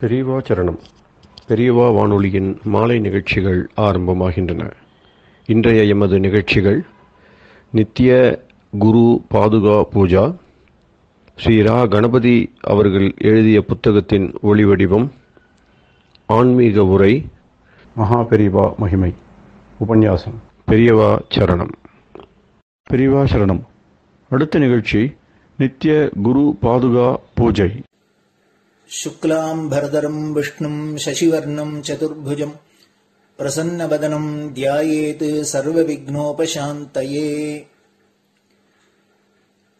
பெரியவா சரணம். பெரியவா வானொலியின் மாலை நிகழ்ச்சிகள் ஆரம்பமாகின்றன. இன்றைய எமது நிகழ்ச்சிகள் நித்திய குரு பாதுகா பூஜா, ஸ்ரீ ரா கணபதி அவர்கள் எழுதிய புத்தகத்தின் ஒளிவடிவம், ஆன்மீக உரை, மகா பெரியவா மகிமை, உபன்யாசம். பெரியவா சரணம். பெரியவா சரணம். அடுத்த நிகழ்ச்சி நித்திய குரு பாதுகா பூஜை. शुक्लाम्भरधरं विष्णुं शशिवर्णं चतुर्भुजं प्रसन्नवदनं ध्यायेत् सर्वविघ्नोपशान्तये।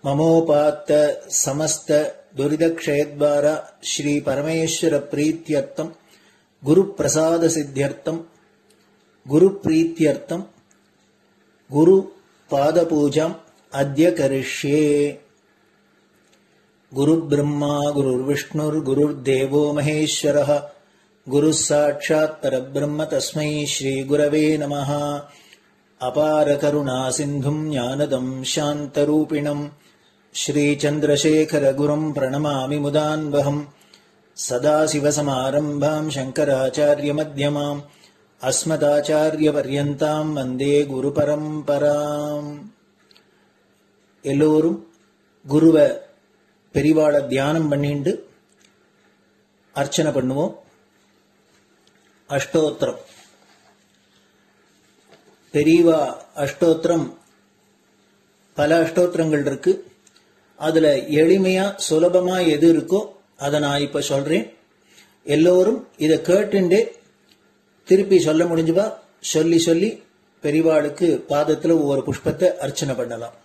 ममोपात्त समस्त दुरितक्षयद्वार श्री परमेश्वर प्रीत्यर्थं गुरुप्रसाद सिद्ध्यर्थं गुरुप्रीत्यर्थं गुरुपादपूजाम् अद्य करिष्ये। गुरुर्ब्रह्मा गुरुर्विष्णुर्गुरुर्देवो महेश्वरः गुरुः साक्षात् परब्रह्म तस्मै श्रीगुरवे नमः। अपारकरुणा सिन्धुं ज्ञानदं शान्तरूपिणं श्रीचन्द्रशेखरगुरुं प्रणमामि मुदान्वहम्। सदाशिवसमारम्भां शङ्कराचार्यमध्यमाम् अस्मदाचार्यपर्यन्तां वन्दे गुरुपरम्पराम्. எல்லோரும் குருவ பெரிவாள தியானம் பண்ணிண்டு அர்ச்சனை பண்ணுவோம். அஷ்டோத்திரம். பெரியவா அஷ்டோத்திரம் பல அஷ்டோத்திரங்கள் இருக்கு. அதுல எளிமையா சுலபமா எது இருக்கோ அதை நான் இப்ப சொல்றேன். எல்லோரும் இதை கேட்டுண்டே திருப்பி சொல்ல முடிஞ்சுபா சொல்லி சொல்லி பெரிவாளுக்கு பாதத்துல ஒவ்வொரு புஷ்பத்தை அர்ச்சனை பண்ணலாம்.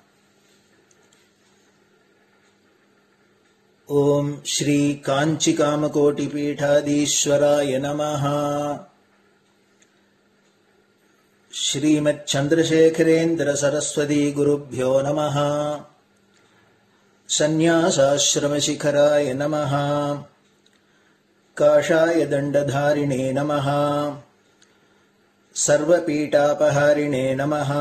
ओम श्री कांची कामकोटि पीठाधीश्वराय नमः। श्रीमत् चंद्रशेखरेन्द्र सरस्वती गुरुभ्यो नमः। संन्यासाश्रम शिखराय नमः। काषाय दंडधारिणे नमः। सर्वपीठापहारिणे नमः।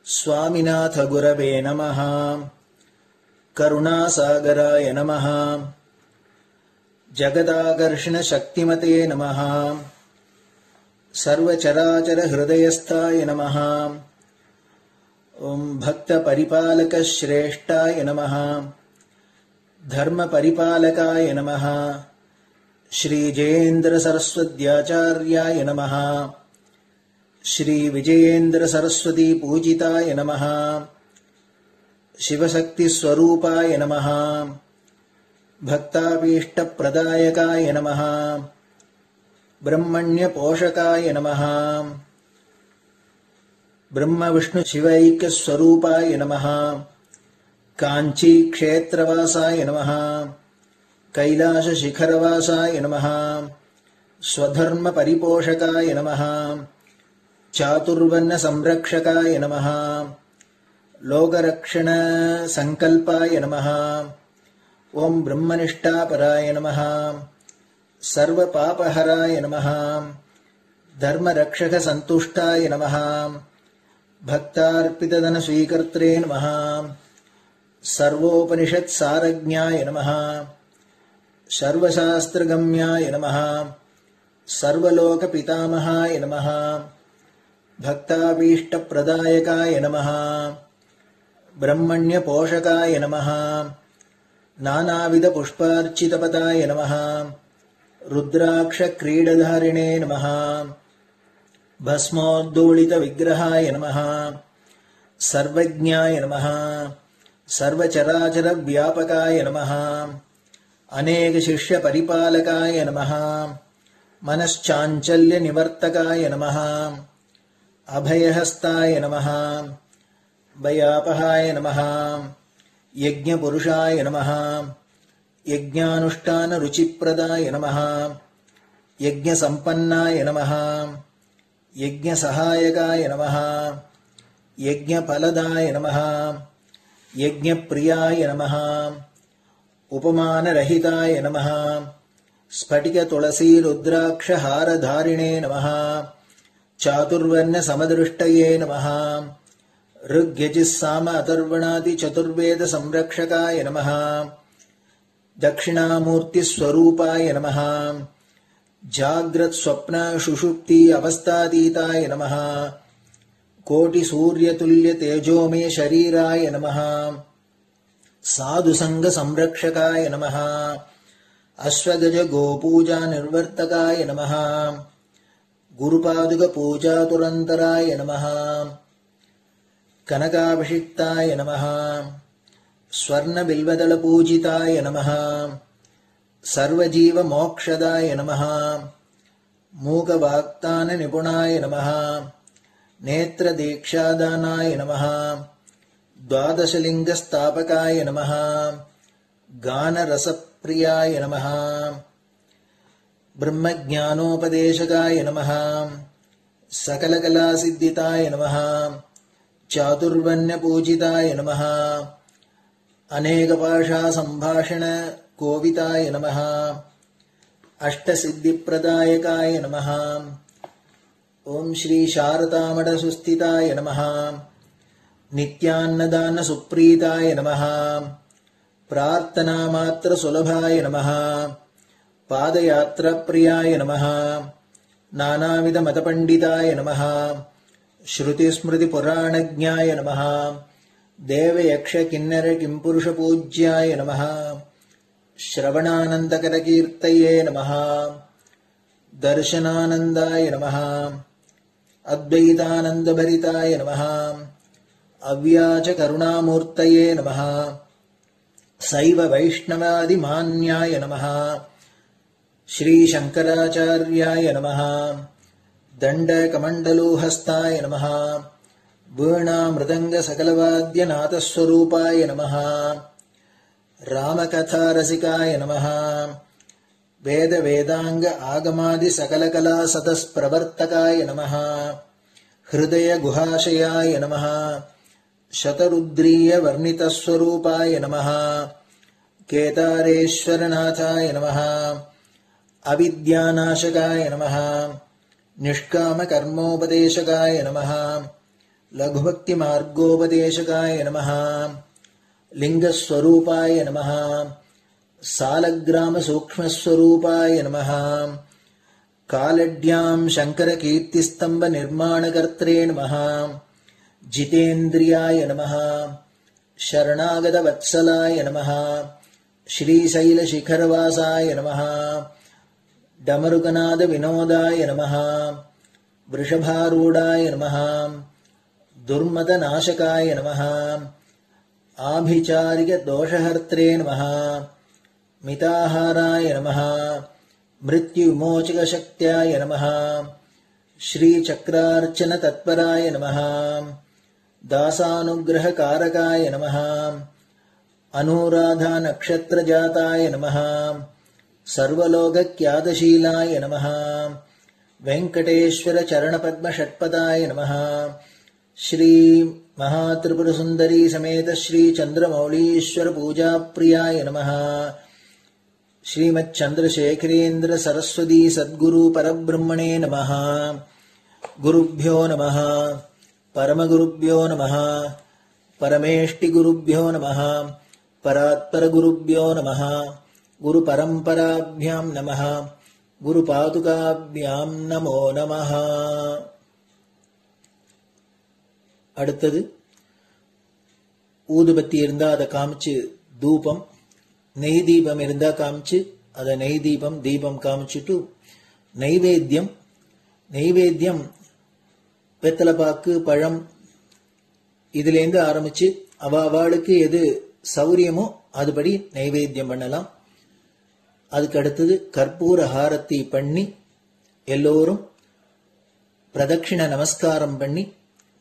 स्वामिनाथ गुरवे नमः। करुणासागराय नमः। जगदाकर्षण शक्तिमते नमः। सर्वचराचर हृदयस्थाय नमः। ओम भक्त परिपालक श्रेष्ठाय नमः। धर्म परिपालकाय नमः। श्री जयेन्द्र सरस्वत्याचार्याय नमः। श्री विजयेन्द्र सरस्वती पूजिताय नमः। शिवशक्ति स्वरूपाय नमः। भक्ताभीष्ट प्रदायकाय नमः। ब्रह्मण्य पोषकाय नमः। ब्रह्म विष्णु शिवैक्य स्वरूपाय नमः। कांची क्षेत्रवासाय नमः। कैलाश शिखरवासाय नमः। स्वधर्म परिपोषकाय नमः। चातुर्वर्ण संरक्षकाय नमः। लोकरक्षण संकल्पाय नमः। ओम ब्रह्मनिष्ठापराय नमः। सर्वपापहराय नमः। धर्मरक्षक संतुष्टाय नमः। भक्तार्पितधन स्वीकर्त्रे नमः। सर्वोपनिषत् सारज्ञाय नमः। सर्वशास्त्रगम्याय नमः। सर्वलोक पितामहाय नमः। भक्ताभीष्ट प्रदायकाय नमः। ब्रह्मण्य पोषकाय नमः। नानाविध पुष्पार्चितपदाय नमः। रुद्राक्ष क्रीडधारिणे नमः। भस्मोद्धूलित विग्रहाय नमः। सर्वज्ञाय नमः। सर्वचराचर व्यापकाय नमः। अनेक शिष्य परिपालकाय नमः। मनश्चाञ्चल्य निवर्तकाय नमः। अभयहस्ताय नमः। भयापहाय नमः। यज्ञपुरुषाय नमः। यज्ञानुष्ठान रुचिप्रदाय नमः। यज्ञसम्पन्नाय नमः। यज्ञसहायकाय नमः। यज्ञफलदाय नमः। यज्ञप्रियाय नमः। उपमानरहिताय नमः। स्फटिक तुलसी रुद्राक्ष हारधारिणे नमः। चातुर्वर्ण समदृष्टये नमः। ऋग्यजुस्साम अथर्वणादि चतुर्वेद संरक्षकाय नमः। தட்சிணாமூர்த்தி ஸ்வரூபாய நமஹ ஜாக்ரத் ஸ்வப்ன சுஷுப்தி அவஸ்தாதீதாய நமஹ கோடி சூரிய துல்லிய தேஜோமே ஷரீராய நமஹ சாது சங்க சம்ரக்ஷகாய நமஹ அஸ்வகஜ கோபூஜா நிர்வர்த்தகாய நமஹ குருபாதுக பூஜா துரந்தராய நமஹ கனகாபிஷிக்தாய நமஹ ஸ்வர்ண பில்வதள பூஜிதாய நமஹ சர்வஜீவ மோக்ஷதாய நமஹ மூக வாக்தான நிபுணாய நமஹ நேத்ர தீக்ஷாதானாய நமஹ द्वादशलिंग स्थापकाय नमः गान रसप्रियाय नमः ब्रह्मज्ञानोपदेशकाय नमः सकलकलासिद्धिताय नमः चातुर्वण्यपूजिताय नमः अनेकभाषा संभाषण कोविताय नमः अष्टसिद्धिप्रदायकाय नमः ओम श्री शारदामठ सुस्थिताय नमः नित्यान्नदान सुप्रीताय नमः प्रार्थना मात्र सुलभाय नमः पादयात्रा प्रियाय नमः नानाविध मतपंडिताय नमः श्रुति स्मृति पुराणज्ञाय नमः देव यक्ष किन्नर किंपुरुष पूज्याय नमः श्रवणानंदकर कीर्तये नमः दर्शनानंदाय नमः अद्वैतानंद भरिताय नमः अव्याच करुणामूर्तये नमः शैव वैष्णवादि मान्याय नमः श्री शंकराचार्याय नमः दंड कमंडलूहस्ताय नमः वीणा मृदंग सकलवाद्य नाथस्वरूपाय नमः रामकथा रसिकाय नमः वेद वेदांग आगमादि सकलकला सतस्प्रवर्तकाय नमः हृदय गुहाशयाय नमः शतरुद्रीय वर्णितस्वरूपाय नमः केदारेश्वरनाथाय नमः अविद्यानाशकाय नमः निष्काम कर्मोपदेशकाय नमः लघुभक्ति मार्गोपदेशकाय नमः लिंगस्वरूपाय नमः सालग्राम सूक्ष्मस्वरूपाय नमः कालड्यां शंकर कीर्तिस्तंभ निर्माणकर्त्रे नमः जितेन्द्रियाय नमः शरणागत वत्सलाय नमः श्रीशैल शिखरवासाय नमः डमरुकनाद विनोदाय नमः वृषभारूढ़ाय नमः दुर्मद नाशकाय नमः आभिचारिक दोषहर्त्रे नमः मिताहाराय नमः मृत्युविमोचक शक्त्याय नमः श्री चक्रार्चन तत्पराय नमः दासानुग्रह कारकाय नमः अनुराधा नक्षत्र जाताय नमः सर्वलोकख्यातशीलाय नमः वेंकटेश्वर चरण पद्म षट्पदाय नमः श्री महात्रिपुर सुंदरी समेत श्री चंद्रमौलीश्वर पूजा प्रियाय नमः श्रीमच्चंद्रशेखरेन्द्र सरस्वती सद्गुरु परब्रह्मणे नमः गुरुभ्यो नमः परमगुरुभ्यो नमः परमेष्टिगुरुभ्यो नमः परात्परगुरुभ्यो नमः गुरुपरम्पराभ्यां नमः गुरुपादुकाभ्यां नमो नमः அடுத்தது ஊதுபத்தி இருந்தா அதை காமிச்சு தூபம், நெய் தீபம் இருந்தா காமிச்சு அதை நெய் தீபம் தீபம் காமிச்சுட்டு நெய்வேத்தியம் வெத்தலைப்பாக்கு பழம் இதுலேருந்து ஆரம்பிச்சு அவளுக்கு எது சௌரியமோ அதுபடி நைவேத்தியம் பண்ணலாம். அதுக்கு அடுத்தது கற்பூர ஹாரத்தி பண்ணி எல்லோரும் பிரதட்சிண நமஸ்காரம் பண்ணி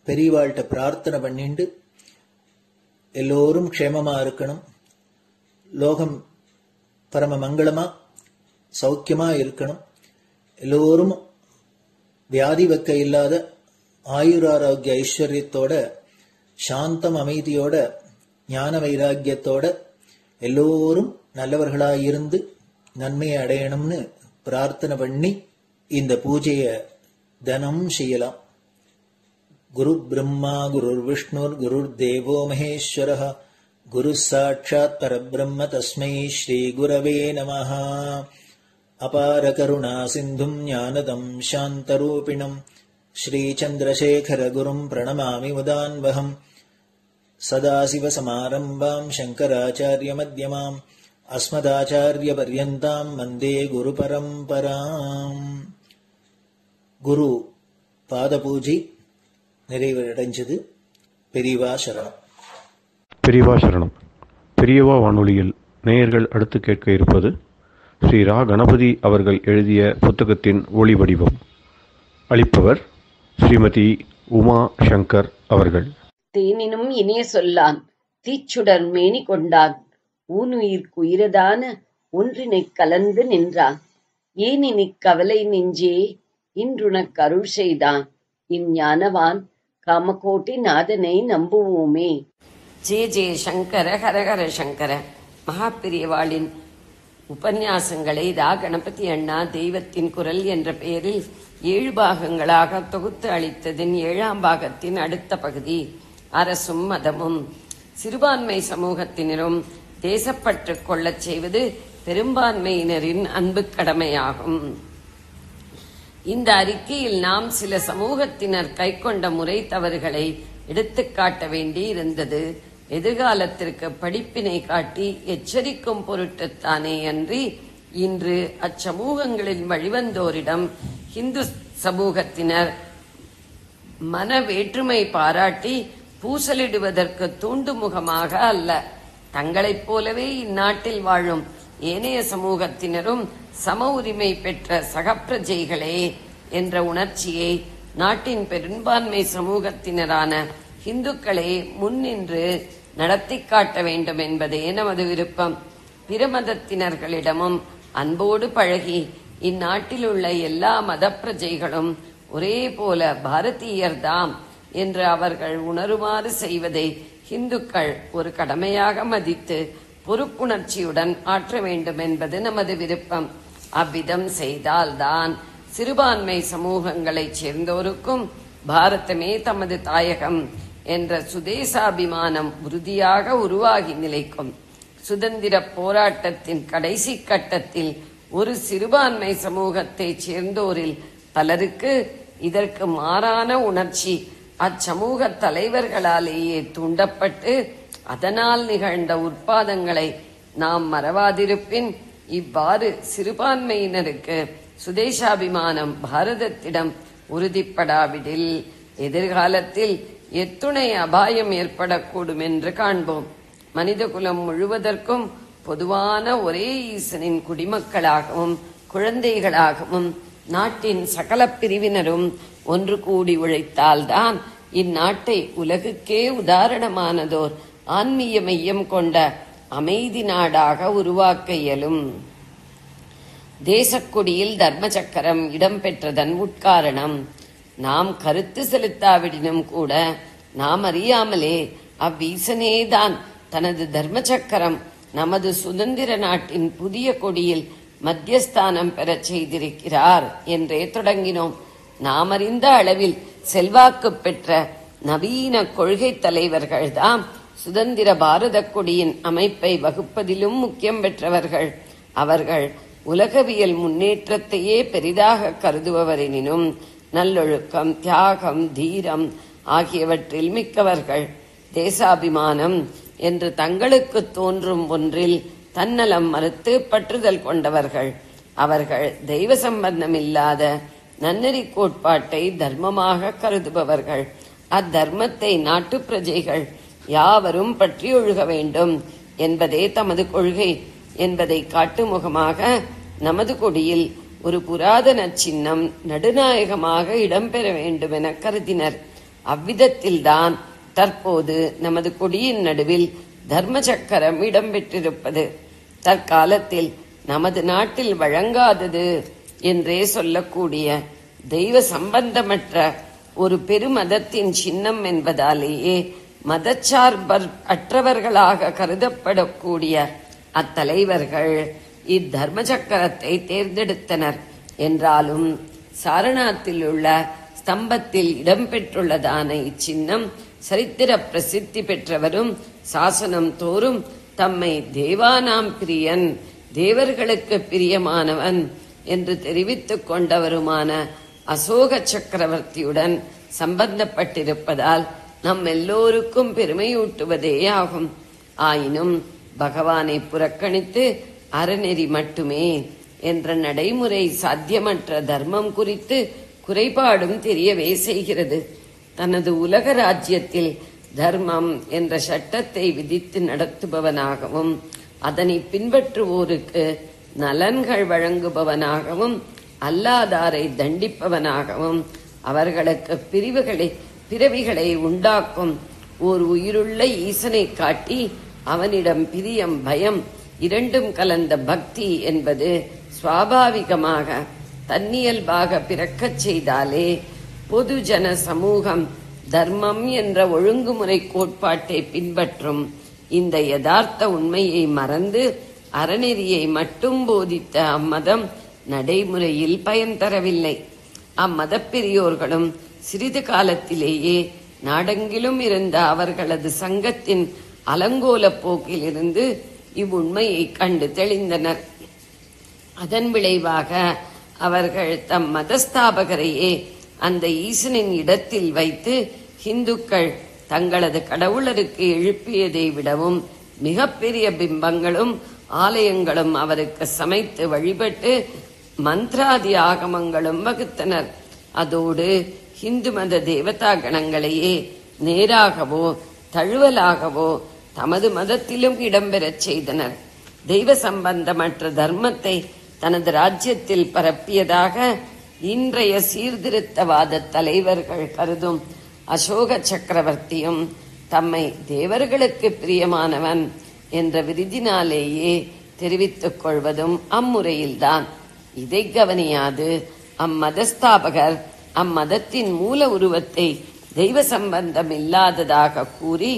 பெரியவாள்கிட்ட பிரார்த்தனை பண்ணிண்டு எல்லோரும் க்ஷேமமா இருக்கணும், லோகம் பரம மங்களமா சௌக்கியமா இருக்கணும், எல்லோரும் வியாதி வெக்க இல்லாத ஆயுராரோக்கிய ஐஸ்வர்யத்தோட சாந்தம் அமைதியோட ஞான வைராக்கியத்தோட எல்லோரும் நல்லவர்களாயிருந்து நன்மையை அடையணும்னு பிரார்த்தனை பண்ணி இந்த பூஜையை தினம் செய்யலாம். குரு பிரம்மா குரு விஷ்ணுர் குரு தேவோ மகேஸ்வரः குருः சாட்சாத் பரபிரம்ம தஸ்மை ஸ்ரீ குரவே நமः. அபார கருணா சிந்தும் ஞானதம் சாந்தரூபிணம் ஸ்ரீசந்திரசேகர குரும் பிரணமாமி முதான்வகம். சதாசிவசமாரம்பாம் சங்கராச்சார்யமத்யமாம் அஸ்மதாச்சார்யபர்யந்தாம் வந்தே குருபரம்பராம். குரு பாதபூஜை நிறைவடைஞ்சது. பெரியவா சரணம். பெரியவா சரணம். பெரியவா வானொலியில் நேயர்கள் அடுத்து கேட்க இருப்பது ஸ்ரீ ரா கணபதி அவர்கள் எழுதிய புத்தகத்தின் ஒளி வடிவம். அளிப்பவர் ஸ்ரீமதி உமா சங்கர் அவர்கள். தேனினும் இனிய சொல்லான் தீச்சுடர் மேனி கொண்டான் ஊனுயிர்க்குயிரதான ஒன்றினைக் கலந்து நின்றான். ஏனினிக் கவலை நெஞ்சே இன்றுனக் அருள் செய்தான். இஞ்ஞானவான் காமகோட்டி நாதனை நம்புவோமே. ஜே ஜே சங்கர ஹரஹர சங்கர. மகாபிரியவாளின் உபன்யாசங்களை ரா கணபதி அண்ணா தெய்வத்தின் குரல் என்ற பெயரில் 7 பாகங்களாக தொகுத்து அளித்ததின் 7ஆம் பாகத்தின் அடுத்த பகுதி அரசும் மதமும். சிறுபான்மை சமூகத்தினரும் தேசப்பற்று கொள்ளச் செய்வது பெரும்பான்மையினரின் அன்பு கடமையாகும். இந்த அறிக்கையில் நாம் சில சமூகத்தினர் கைக்கொண்ட முறை தவறுகளை எடுத்துக்காட்ட வேண்டி இருந்தது. எதிர்காலத்திற்கு படிப்பினை காட்டி எச்சரிக்கும் பொருட்டுத்தானே அன்றி இன்று அச்சமூகங்களில் வழிவந்தோரிடம் இந்து சமூகத்தினர் மன வேற்றுமை பாராட்டி பூசலிடுவதற்கு தூண்டுமுகமாக அல்ல. தங்களைப் போலவே இந்நாட்டில் வாழும் ஏனைய சமூகத்தினரும் சம உரிமை பெற்ற சகப்பிரஜைகளே என்ற உணர்ச்சியை நாட்டின் பெரும்பான்மை சமூகத்தினரான இந்துக்களே முன்னின்று நடத்தி காட்ட வேண்டும் என்பதே நமது விருப்பம். பிற மதத்தினர்களிடமும் அன்போடு பழகி இந்நாட்டில் உள்ள எல்லா மத பிரஜைகளும் ஒரே போல பாரதீயர்தாம் என்று அவர்கள் உணருமாறு செய்வதை இந்துக்கள் ஒரு கடமையாக மதித்து பொறுப்புணர்ச்சியுடன் ஆற்ற வேண்டும் என்பது நமது விருப்பம். அவ்விதம் செய்தால்தான் சிறுபான்மை சமூகங்களைச் சேர்ந்தோருக்கும் பாரதமே தமது தாயகம் என்ற சுதேசாபிமானம் உறுதியாக உருவாகி நிலைக்கும். சுதந்திர போராட்டத்தின் கடைசி கட்டத்தில் ஒரு சிறுபான்மை சமூகத்தைச் சேர்ந்தோரில் பலருக்கு இதற்கு மாறான உணர்ச்சி அச்சமூக தலைவர்களாலேயே தூண்டப்பட்டு அதனால் நிகழ்ந்த உற்பாதங்களை நாம் மறவாதிருப்பின் இவ்வாறு சிறுபான்மையினருக்கு சுதேசாபிமானம் பாரதத்திடம் உறுதிப்படாவிடில் எதிர்காலத்தில் எத்துணை அபாயம் ஏற்படக்கூடும் என்று காண்போம். மனிதகுலம் முழுவதற்கும் பொதுவான ஒரே ஈசனின் குடிமக்களாகவும் குழந்தைகளாகவும் நாட்டின் சகல பிரிவினரும் ஒன்று கூடி உழைத்தால்தான் இந்நாட்டை உலகுக்கே உதாரணமானதோர் ஆன்மீக மையம் கொண்ட அமைதி நாடாக உருவாக்க இயலும். தேசக்கொடியில் தர்ம சக்கரம் இடம்பெற்றதன் உட்காரணம் நாம் கருத்து செலுத்தாவிடனும் கூட நாம் அறியாமலே அவ்வீசனேதான் தனது தர்ம சக்கரம் நமது சுதந்திர நாட்டின் புதிய கொடியில் மத்தியஸ்தானம் பெறச் செய்திருக்கிறார் என்றே தொடங்கினோம். நாம் அறிந்த அளவில் செல்வாக்கு பெற்ற நவீன கொள்கை தலைவர்கள்தாம் சுதந்திர பாரத கொடியின் அமைப்பை வகுப்பதிலும் முக்கியம் பெற்றவர்கள். அவர்கள் உலகவியல் முன்னேற்றத்தையே பெரிதாக கருதுபவரெனினும் நல்லொழுக்கம், தியாகம், தீரம் ஆகியவற்றில் மிக்கவர்கள். தேசாபிமானம் என்று தங்களுக்கு தோன்றும் ஒன்றில் தன்னலம் மறுத்து பற்றுதல் கொண்டவர்கள். அவர்கள் தெய்வ சம்பந்தமில்லாத நன்னெறி கோட்பாட்டை தர்மமாக கருதுபவர்கள். அத்தர்மத்தை நாட்டு பிரஜைகள் யாவரும் பற்றி ஒழுக வேண்டும் என்பதே தமது கொள்கை என்பதை காட்டுமுகமாக நமது கொடியில் ஒரு புராதன சின்னம் நடுநாயகமாக இடம்பெற வேண்டும் என கருதினர். அவ்விதத்தில்தான் தற்போது நமது கொடியின் நடுவில் தர்ம சக்கரம் இடம்பெற்றிருப்பது. தற்காலத்தில் நமது நாட்டில் வழங்காதது என்றே சொல்லக்கூடிய தெய்வ சம்பந்தமற்ற ஒரு பெருமதத்தின் சின்னம் என்பதாலேயே மதச்சார்பர் அற்றவர்களாக கருதப்படக்கூடிய அத்தலைவர்கள் இத்தர்ம சக்கரத்தை தேர்ந்தெடுத்தனர். என்றாலும் சாரநாத்தில் உள்ள ஸ்தம்பத்தில் இடம்பெற்றுள்ளதான இச்சின்னம் சரித்திர பிரசித்தி பெற்றவரும் சாசனம் தோறும் தம்மை தேவானாம் பிரியன், தேவர்களுக்கு பிரியமானவன் என்று தெரிவித்துக் கொண்டவருமான அசோக சக்கரவர்த்தியுடன் சம்பந்தப்பட்டிருப்பதால் நம் எல்லோருக்கும் பெருமையூட்டுவதே ஆகும். ஆயினும் பகவானை புறக்கணித்து அறநெறி மட்டுமே என்ற நடைமுறை சாத்தியமற்ற தர்மம் குறித்து குறைபாடும் தெரியவே செய்கிறது. தனது உலக ராஜ்யத்தில் தர்மம் என்ற சட்டத்தை விதித்து நடத்துபவனாகவும் அதனை பின்பற்றுவோருக்கு நலன்கள் வழங்குபவனாகவும் அல்லாதாரை தண்டிப்பவனாகவும் அவர்களுக்கு பிறவிகளை உண்டாக்கும் ஓர் உயிருள்ள ஈசனை காட்டி அவனிடம் பிரியம் பயம் இரண்டும் கலந்த பக்தி என்பது சுவாபாவிகமாக தன்னியல்பாக பிறக்கச் செய்தாலே பொது ஜன சமூகம் தர்மம் என்ற ஒழுங்குமுறை கோட்பாட்டை பின்பற்றும் இந்த யதார்த்த உண்மையை மறந்து அறநெறியை மட்டும் போதித்த அம்மதம் நடைமுறையில் பயன் தரவில்லை. அம்மதப் பெரியோர்களும் சிறிது காலத்திலேயே நாடெங்கிலும் இருந்த அவர்களது சங்கத்தின் அலங்கோல போக்கிலிருந்து இவ்வுண்மையை கண்டு தெளிந்தனர். அதன் விளைவாக அவர்கள் தம் மதஸ்தாபகரையே அந்த ஈசனின் இடத்தில் வைத்து இந்துக்கள் தங்களது கடவுளருக்கு எழுப்பியதை விடவும் மிகப்பெரிய பிம்பங்களும் ஆலயங்களும் அவருக்கு சமைத்து வழிபட்டு மந்திராதி ஆகமங்களும் வகுத்தனர். அதோடு இந்து மத தேவதா கணங்களையே நேராகவோ தழுவலாகவோ தமது மதத்திலும் இடம்பெறச் செய்தனர். தெய்வ சம்பந்தமற்ற தர்மத்தை தனது ராஜ்யத்தில் பரப்பியதாக இன்றைய சீர்திருத்தவாத தலைவர்கள் கருதும் அசோக சக்கரவர்த்தியும் தம்மை தேவர்களுக்கு பிரியமானவன் என்ற விருதினாலேயே தெரிவித்துக் கொள்வதும் அம்முறையில்தான். இதை கவனியாது அம்மதஸ்தாபகர் அம்மதத்தின் மூல உருவத்தை தெய்வ சம்பந்தம் இல்லாததாக கூறி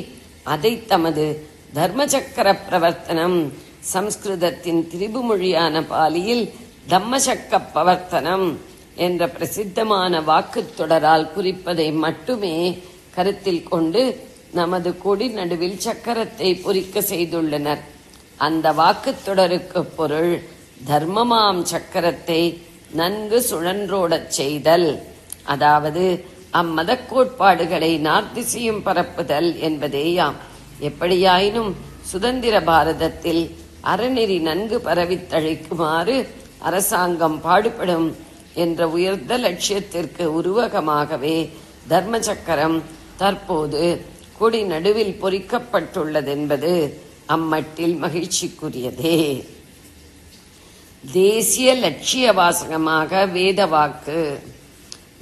அதை தமது தர்மசக்கர பிரவர்த்தனம், சம்ஸ்கிருதத்தின் திரிபு மொழியான பாலியில் தம்மசக்க பவர்த்தனம் என்ற பிரசித்தமான வாக்குத் தொடரால் குறிப்பதை மட்டுமே கருத்தில் கொண்டு நமது கொடி நடுவில் சக்கரத்தை பொறிக்க செய்துள்ளனர். அந்த வாக்குத் தொடருக்கு பொருள் தர்மமாம் சக்கரத்தை நன்கு சுழன்றோடச் செய்தல், அதாவது அம்மத கோட்பாடுகளை நார்த்திசையும் பரப்புதல் என்பதேயாம். எப்படியாயினும் சுதந்திர பாரதத்தில் அறநெறி நன்கு பரவித்தழைக்குமாறு அரசாங்கம் பாடுபடும் என்ற உயர்ந்த லட்சியத்திற்கு உருவகமாகவே தர்ம சக்கரம் தற்போது கொடி நடுவில் பொறிக்கப்பட்டுள்ளதென்பது அம்மட்டில் மகிழ்ச்சிக்குரியதே. தேசிய லட்சிய வாசகமாக வேத வாக்கு.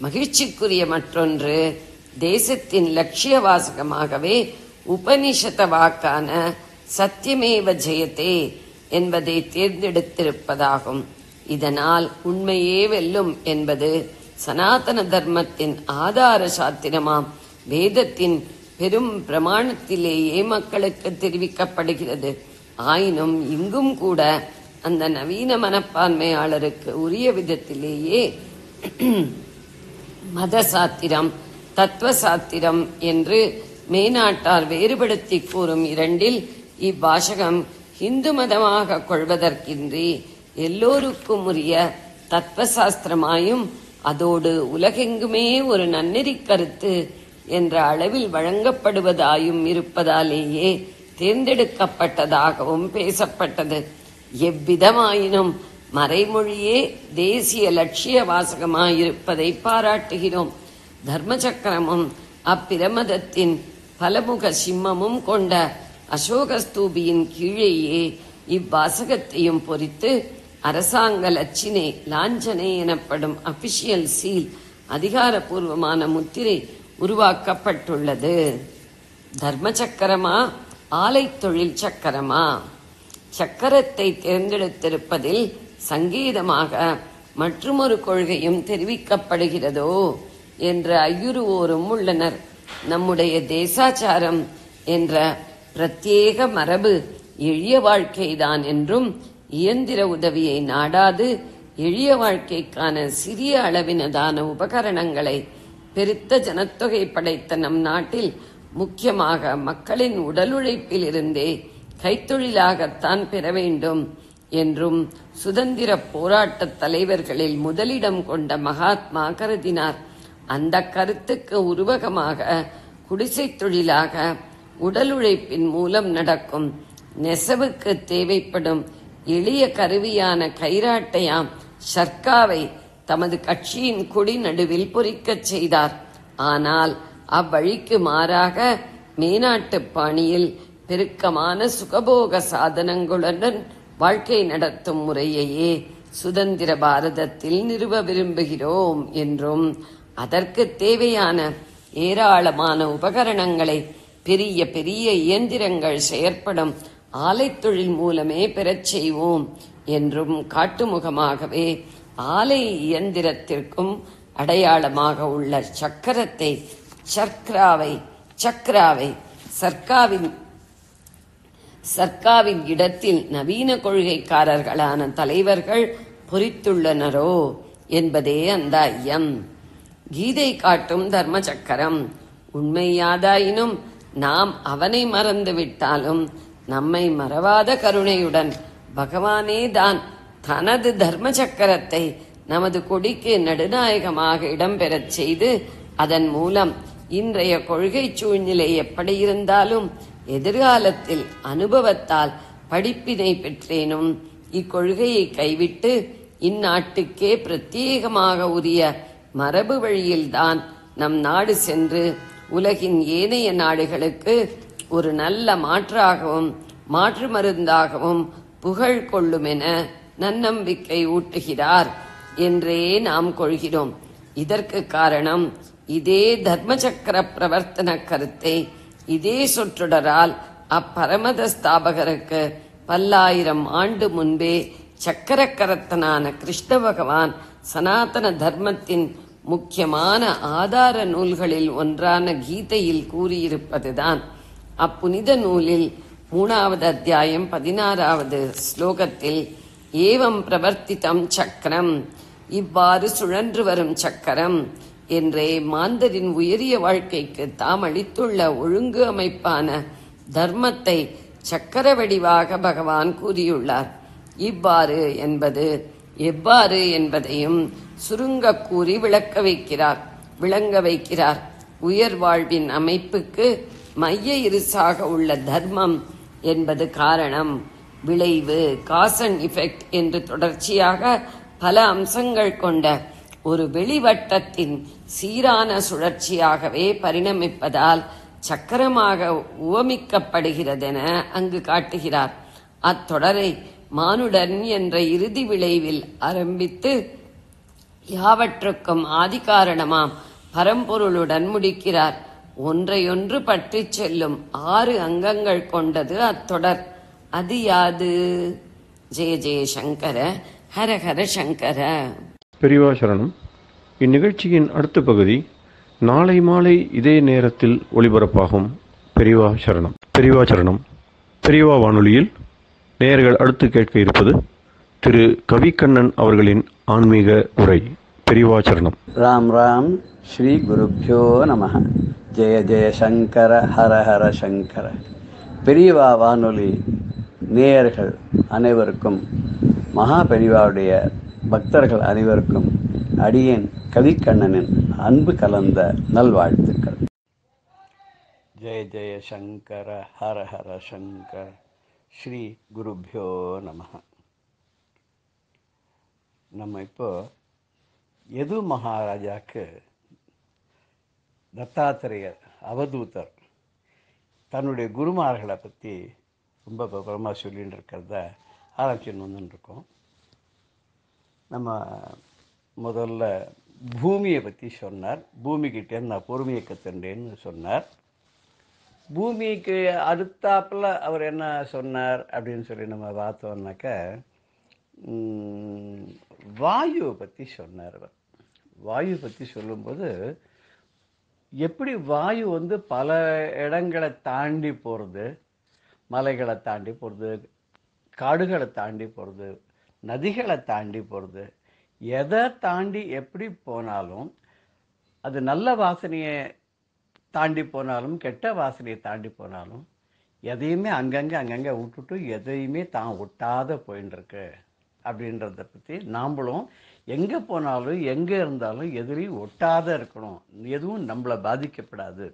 மகிழ்ச்சிக்குரிய மற்றொன்று, தேசத்தின் லட்சிய வாசகமாகவே உபனிஷத வாக்கான சத்தியமேவ ஜெயதே என்பதை தேர்ந்தெடுத்திருப்பதாகும். இதனால் உண்மையே வெல்லும் என்பது சனாதன தர்மத்தின் ஆதார சாத்திரமாம் வேதத்தின் பெரும் பிரமாணத்திலேயே மக்களுக்கு தெரிவிக்கப்படுகிறது. ஆயினும் இங்கும் கூட அந்த நவீன மனப்பான்மையாளருக்கு உரிய விதத்திலேயே மத சாத்திரம் தத்துவ சாத்திரம் என்று மேனாட்டார் வேறுபடுத்தி கூறும் இரண்டில் இவ்வாசகம் இந்து மதமாக கொள்வதற்கின்றி எல்லோருக்கும் உரிய தத்துவ சாஸ்திரமாயும் அதோடு உலகெங்குமே ஒரு நன்னெறி கருத்து என்ற அளவில் வழங்கப்படுவதாயும் இருப்பதாலேயே தேர்ந்தெடுக்கப்பட்டதாகவும் பேசப்பட்டது. எவ்விதமாயினும் மறைமொழியே தேசிய லட்சிய வாசகமாயிருப்பதை பாராட்டுகிறோம். தர்ம சக்கரமும் அப்பிரமதத்தின் பலமுக சிம்மமும் கொண்ட அசோகஸ்தூபியின் கீழேயே இவ்வாசகத்தையும் பொறித்து அரசாங்க லட்சினை லாஞ்சனை எனப்படும் அபிஷியல் சீல் அதிகாரபூர்வமான முத்திரை உருவாக்கப்பட்டுள்ளது. தர்ம சக்கரமா ஆலை தொழில் சக்கரமா? சக்கரத்தை தேர்ந்தெடுத்திருப்பதில் சங்கீதமாக மற்றுமொரு கொள்கையும் தெரிவிக்கப்படுகிறதோ என்ற ஐயுறுவோரும் உள்ளனர். நம்முடைய தேசாச்சாரம் என்ற பிரத்யேக மரபு எளிய வாழ்க்கைதான் என்றும் இயந்திர உதவியை நாடாது எளிய வாழ்க்கைக்கான சிறிய அளவினதான உபகரணங்களை பெருத்த ஜனத்தொகை படைத்த நம் நாட்டில் முக்கியமாக மக்களின் உடல் உழைப்பிலிருந்தே கைத்தொழிலாகத்தான் பெற வேண்டும் என்றும் சுதந்திர போராட்ட தலைவர்களில் முதலிடம் கொண்ட மகாத்மா கருதினார். அந்த கருத்துக்கு உருவகமாக குடிசை தொழிலாக உடல் உழைப்பின் மூலம் நடக்கும் நெசவுக்கு தேவைப்படும் எளிய கருவியான கைராட்டையாம் ஷர்க்காவை தமது கட்சியின் கொடி நடுவில் பொறிக்கச் செய்தார். ஆனால் அவ்வழிக்கு மாறாக மேனாட்டு பாணியில் பெருக்கமான சுகபோக சாதனங்களுடன் வாழ்க்கை நடத்தும் முறையையே சுதந்திர பாரதத்தில் நிறுவ விரும்புகிறோம் என்றும் அதற்கு தேவையான ஏராளமான உபகரணங்களை பெரிய பெரிய இயந்திரங்கள் செயற்படும் ஆலைத் தொழில் மூலமே பெறச் செய்வோம் என்றும் காட்டுமுகமாகவே ஆலை இயந்திரத்திற்கும் அடையாளமாக உள்ள சக்கரத்தை சக்கராவை சர்க்காவின் இடத்தில் நவீன கொள்கைக்காரர்களான தலைவர்கள் பொறித்துள்ளனரோ என்பதே அந்த ஐயம். கீதை காட்டும் தர்ம சக்கரம் உண்மையாதாயினும் நாம் அவனை மறந்து விட்டாலும் நம்மை மறவாத கருணையுடன் பகவானே தான் தனது தர்ம சக்கரத்தை நமது கொடிக்கு நடுநாயகமாக இடம்பெறச் செய்து அதன் மூலம் இன்றைய கொள்கை சூழ்நிலை எப்படி இருந்தாலும் எதிர்காலத்தில் அனுபவத்தால் படிப்பினை பெற்றேனும் இக்கொள்கையை கைவிட்டு இந்நாட்டுக்கே பிரத்யேகமாக உரிய மரபு வழியில்தான் நம் நாடு சென்று உலகின் ஏனைய நாடுகளுக்கு ஒரு நல்ல மாற்றாகவும் மாற்று மருந்தாகவும் புகழ் கொள்ளுமென நன்னம்பிக்கை ஊட்டுகிறார் என்றே நாம் கொள்கிறோம். இதற்கு காரணம் இதே தர்மசக்கர பிரவர்த்தன கருத்தை இதே சொற்றொடரால் அப்பரமத ஸ்தாபகருக்கு பல்லாயிரம் ஆண்டு முன்பே சக்கரக்கரத்தனான கிருஷ்ண பகவான் சனாதன தர்மத்தின் முக்கியமான ஆதார நூல்களில் ஒன்றான கீதையில் கூறியிருப்பதுதான். அப்புனித நூலில் 3வது அத்தியாயம் 16வது ஸ்லோகத்தில் ஏவம் பிரவர்த்திதம் சக்கரம், இவ்வாறு சுழன்று வரும் சக்கரம் என்றே மாந்தரின் உயரிய வாழ்க்கைக்கு தாம் அளித்துள்ள ஒழுங்கு அமைப்பான தர்மத்தை சக்கர வடிவாக பகவான் கூறியுள்ளார். இவ்வாறு என்பது எவ்வாறு என்பதையும் சுருங்க கூறி விளங்க வைக்கிறார். உயர் வாழ்வின் அமைப்புக்கு மைய இருசாக உள்ள தர்மம் என்பது காரணம், விளைவு, காஸ் அண்ட் எஃபெக்ட் என்று தொடர்ச்சியாக பல அம்சங்கள் கொண்ட ஒரு வெளிவட்டத்தின் சீரான சுழற்சியாகவே பரிணமிப்பதால் சக்கரமாக உவமிக்கப்படுகிறதென அங்கு காட்டுகிறார். அத்தொடரை மானுடன் என்ற இறுதி விளைவில் ஆரம்பித்து யாவற்றுக்கும் ஆதிகாரணமாம் பரம்பொருளுடன் முடிக்கிறார். ஒன்றையொன்று பற்றி செல்லும் 6 அங்கங்கள் கொண்டது அத்தொடர். அது யாது? ஜெய ஜெய சங்கர, ஹர ஹர சங்கர. பெரியவா சரணம். இந்நிகழ்ச்சியின் அடுத்த பகுதி நாளை மாலை இதே நேரத்தில் ஒளிபரப்பாகும். பெரியவா சரணம். பெரியவா சரணம். பெரியவா வானொலியில் நேயர்கள் அடுத்து கேட்க இருப்பது திரு கவிக்கண்ணன் அவர்களின் ஆன்மீக உரை. பெரியவா சரணம். ராம் ராம். ஸ்ரீ குருப்யோ நம. ஜெய ஜெய சங்கர, ஹர ஹர சங்கர. பெரியவா வானொலி நேயர்கள் அனைவருக்கும், மகா பெரியவாவுடைய பக்தர்கள் அனைவருக்கும் அடியேன் கவிக்கண்ணனின் அன்பு கலந்த நல்வாழ்த்துக்கள். ஜெய ஜெய சங்கர, ஹர ஹர சங்கர. ஸ்ரீ குருப்யோ நம. நம்ம இப்போ யது மகாராஜாக்கு தத்தாத்திரேயர் அவதூதர் தன்னுடைய குருமார்களை பற்றி ரொம்ப விவரமாக சொல்லிட்டு இருக்கிறத ஆராய்ச்சின்னு வந்துட்டுருக்கோம். நம்ம முதல்ல பூமியை பற்றி சொன்னார். பூமிக்கிட்டேருந்து நான் பொறுமையை கற்றுண்டேன்னு சொன்னார். பூமிக்கு அடுத்தாப்பில் அவர் என்ன சொன்னார் அப்படின்னு சொல்லி நம்ம பார்த்தோம்னாக்க வாயுவை பற்றி சொன்னார். அவர் வாயு பற்றி சொல்லும்போது எப்படி வாயு பல இடங்களை தாண்டி போகிறது, மலைகளை தாண்டி போகிறது, காடுகளை தாண்டி போகிறது, நதிகளை தாண்டி போகிறது, எதை தாண்டி எப்படி போனாலும் அது நல்ல வாசனையை தாண்டி போனாலும் கெட்ட வாசனையை தாண்டி போனாலும் எதையுமே அங்கங்கே விட்டுட்டு எதையுமே தான் ஒட்டாத போயின்னு இருக்கு அப்படின்றத பற்றி நாம்ளும் எங்கே போனாலும் எங்கே இருந்தாலும் எதுலேயும் ஒட்டாத இருக்கணும், எதுவும் நம்மளை பாதிக்கப்படாது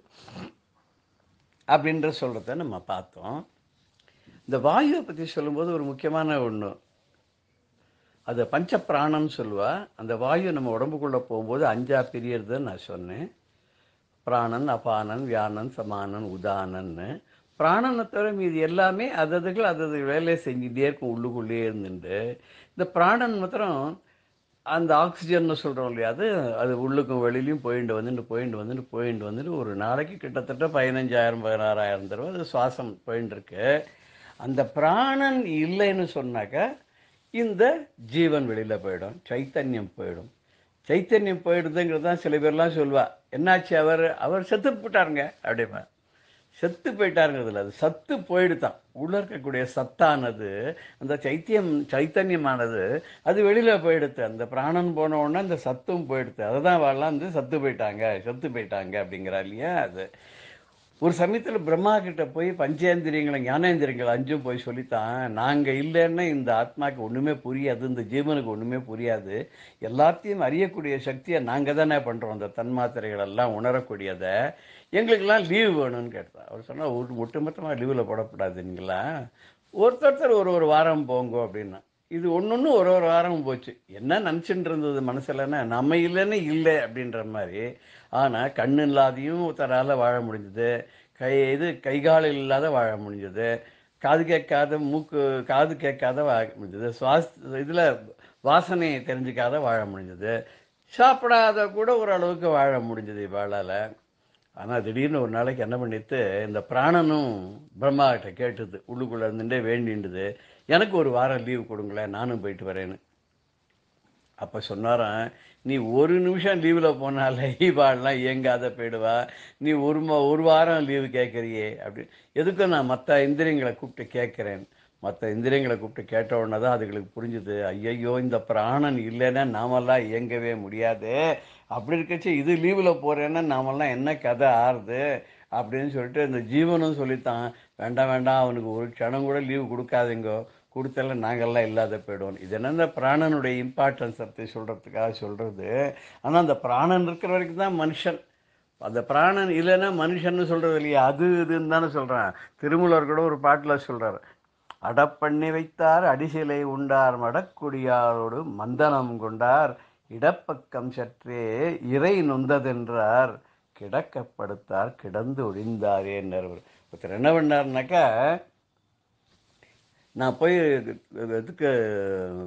அப்படின்ற சொல்கிறத நம்ம பார்த்தோம். இந்த வாயுவை பற்றி சொல்லும்போது ஒரு முக்கியமான ஒன்று, அது பஞ்ச பிராணம்னு சொல்லுவா. அந்த வாயு நம்ம உடம்புக்குள்ளே போகும்போது 5ஆ பிரியறதுன்னு நான் சொன்னேன். பிராணன், அபானன், வியானன், சமானன், உதானன்னு. பிராணனை தவிர மீது எல்லாமே அதுகள் அது வேலையை செஞ்சுட்டே இருக்கும் உள்ளுக்குள்ளே இருந்துட்டு. இந்த பிராணன் மாத்திரம் அந்த ஆக்சிஜன் சொல்கிறோம் இல்லையா, அது உள்ளுக்கும் வெளியிலையும் போயிட்டு வந்துட்டு ஒரு நாளைக்கு கிட்டத்தட்ட 15,000 16,000 தடவை அது சுவாசம் போயின்னு இருக்கு. அந்த பிராணன் இல்லைன்னு சொன்னாக்க இந்த ஜீவன் வெளியில் போயிடும், சைத்தன்யம் போயிடும். சைத்தன்யம் போயிடுதுங்கிறது தான் சில பேர்லாம் சொல்லுவா, என்னாச்சு அவர் செத்து போட்டாருங்க அப்படிமா. செத்து போயிட்டாருங்கிறதுல அது சத்து போயிடுதான். உள்ள இருக்கக்கூடிய சத்தானது, அந்த சைத்தன்யமானது அது வெளியில் போயிடுது. அந்த பிராணன் போன உடனே அந்த சத்தும் போயிடுது. அதை தான் வாழலாம் வந்து செத்து போயிட்டாங்க அப்படிங்கிறா இல்லையா. அது ஒரு சமயத்தில் பிரம்மா கிட்ட போய் பஞ்சேந்திரியங்களை ஞானேந்திரியங்கள் 5 போய் சொல்லித்தான், நாங்கள் இல்லைன்னா இந்த ஆத்மாவுக்கு ஒன்றுமே புரியாது, இந்த ஜீவனுக்கு ஒன்றுமே புரியாது, எல்லாத்தையும் அறியக்கூடிய சக்தியை நாங்கள் தானே பண்ணுறோம், அந்த தன்மாத்திரைகள் எல்லாம் உணரக்கூடியதை, எங்களுக்கெல்லாம் லீவு வேணும்னு கேட்டான். அவர் சொன்னால் ஒட்டுமொத்தமாக லீவில் போடக்கூடாதுங்களா, ஒருத்தர் ஒரு வாரம் போங்க அப்படின்னா. இது ஒன்று ஒரு வாரம் போச்சு. என்ன நினச்சிட்டு இருந்தது மனசுலன்னா, நம்ம இல்லைன்னு இல்லை அப்படின்ற மாதிரி. ஆனால் கண்ணு இல்லாதையும் ஒருத்தரால் வாழ முடிஞ்சது, கை கால் இல்லாத வாழ முடிஞ்சது, காது கேட்காத வாழ முடிஞ்சது, இதில் வாசனை தெரிஞ்சுக்காத வாழ முடிஞ்சது, சாப்பிடாத கூட ஓரளவுக்கு வாழ முடிஞ்சது இவாளால். ஆனால் திடீர்னு ஒரு நாளைக்கு என்ன பண்ணிட்டு, இந்த பிராணனும் பிரம்மா கிட்ட கேட்டுது, உள்ளுக்குள்ளே இருந்துட்டே வேண்டின்றது, எனக்கு ஒரு வாரம் லீவு கொடுங்களேன், நானும் போயிட்டு வரேன்னு. அப்போ சொன்னாரான், நீ ஒரு நிமிஷம் லீவில் போனாலே இவாள்லாம் இயங்காத போயிடுவா, நீ ஒரு வாரம் லீவு கேட்குறியே அப்படி. எதுக்கும் நான் மற்ற இந்திரியங்களை கூப்பிட்டு கேட்குறேன். மற்ற இந்திரியங்களை கூப்பிட்டு கேட்ட உடனே தான் அதுகளுக்கு புரிஞ்சுது, ஐயையோ இந்த பிராணன் இல்லைன்னா நாமெல்லாம் இயங்கவே முடியாது, அப்படி இருக்கச்சு இது லீவில் போகிறேன்னா நாமெல்லாம் என்ன கதை ஆறுது அப்படின்னு சொல்லிட்டு இந்த ஜீவனும் சொல்லித்தான், வேண்டாம் அவனுக்கு ஒரு க்ஷணம் கூட லீவு கொடுக்காதீங்கோ, கொடுத்தால நாங்கள்லாம் இல்லாத போயிடுவோம். இது என்ன பிராணனுடைய இம்பார்ட்டன்ஸ் பற்றி சொல்கிறதுக்காக சொல்கிறது. ஆனால் அந்த பிராணன் இருக்கிற வரைக்கும் தான் மனுஷன். அந்த பிராணன் இல்லைன்னா மனுஷன்னு சொல்கிறது இல்லையா, அது இதுன்னு தானே சொல்கிறேன். திருமூலர் கூட ஒரு பாட்டில் சொல்கிறார், அடப்பண்ணி வைத்தார் அடிசிலை உண்டார் மடக்குடியாரோடு மந்தனம் கொண்டார், இடப்பக்கம் சற்றே இறை நொந்ததென்றார், கிடக்கப்படுத்தார் கிடந்து ஒழிந்தாரே என்றார். ஒருத்தர் என்ன பண்ணார்னாக்கா, நான் போய் இதுக்கு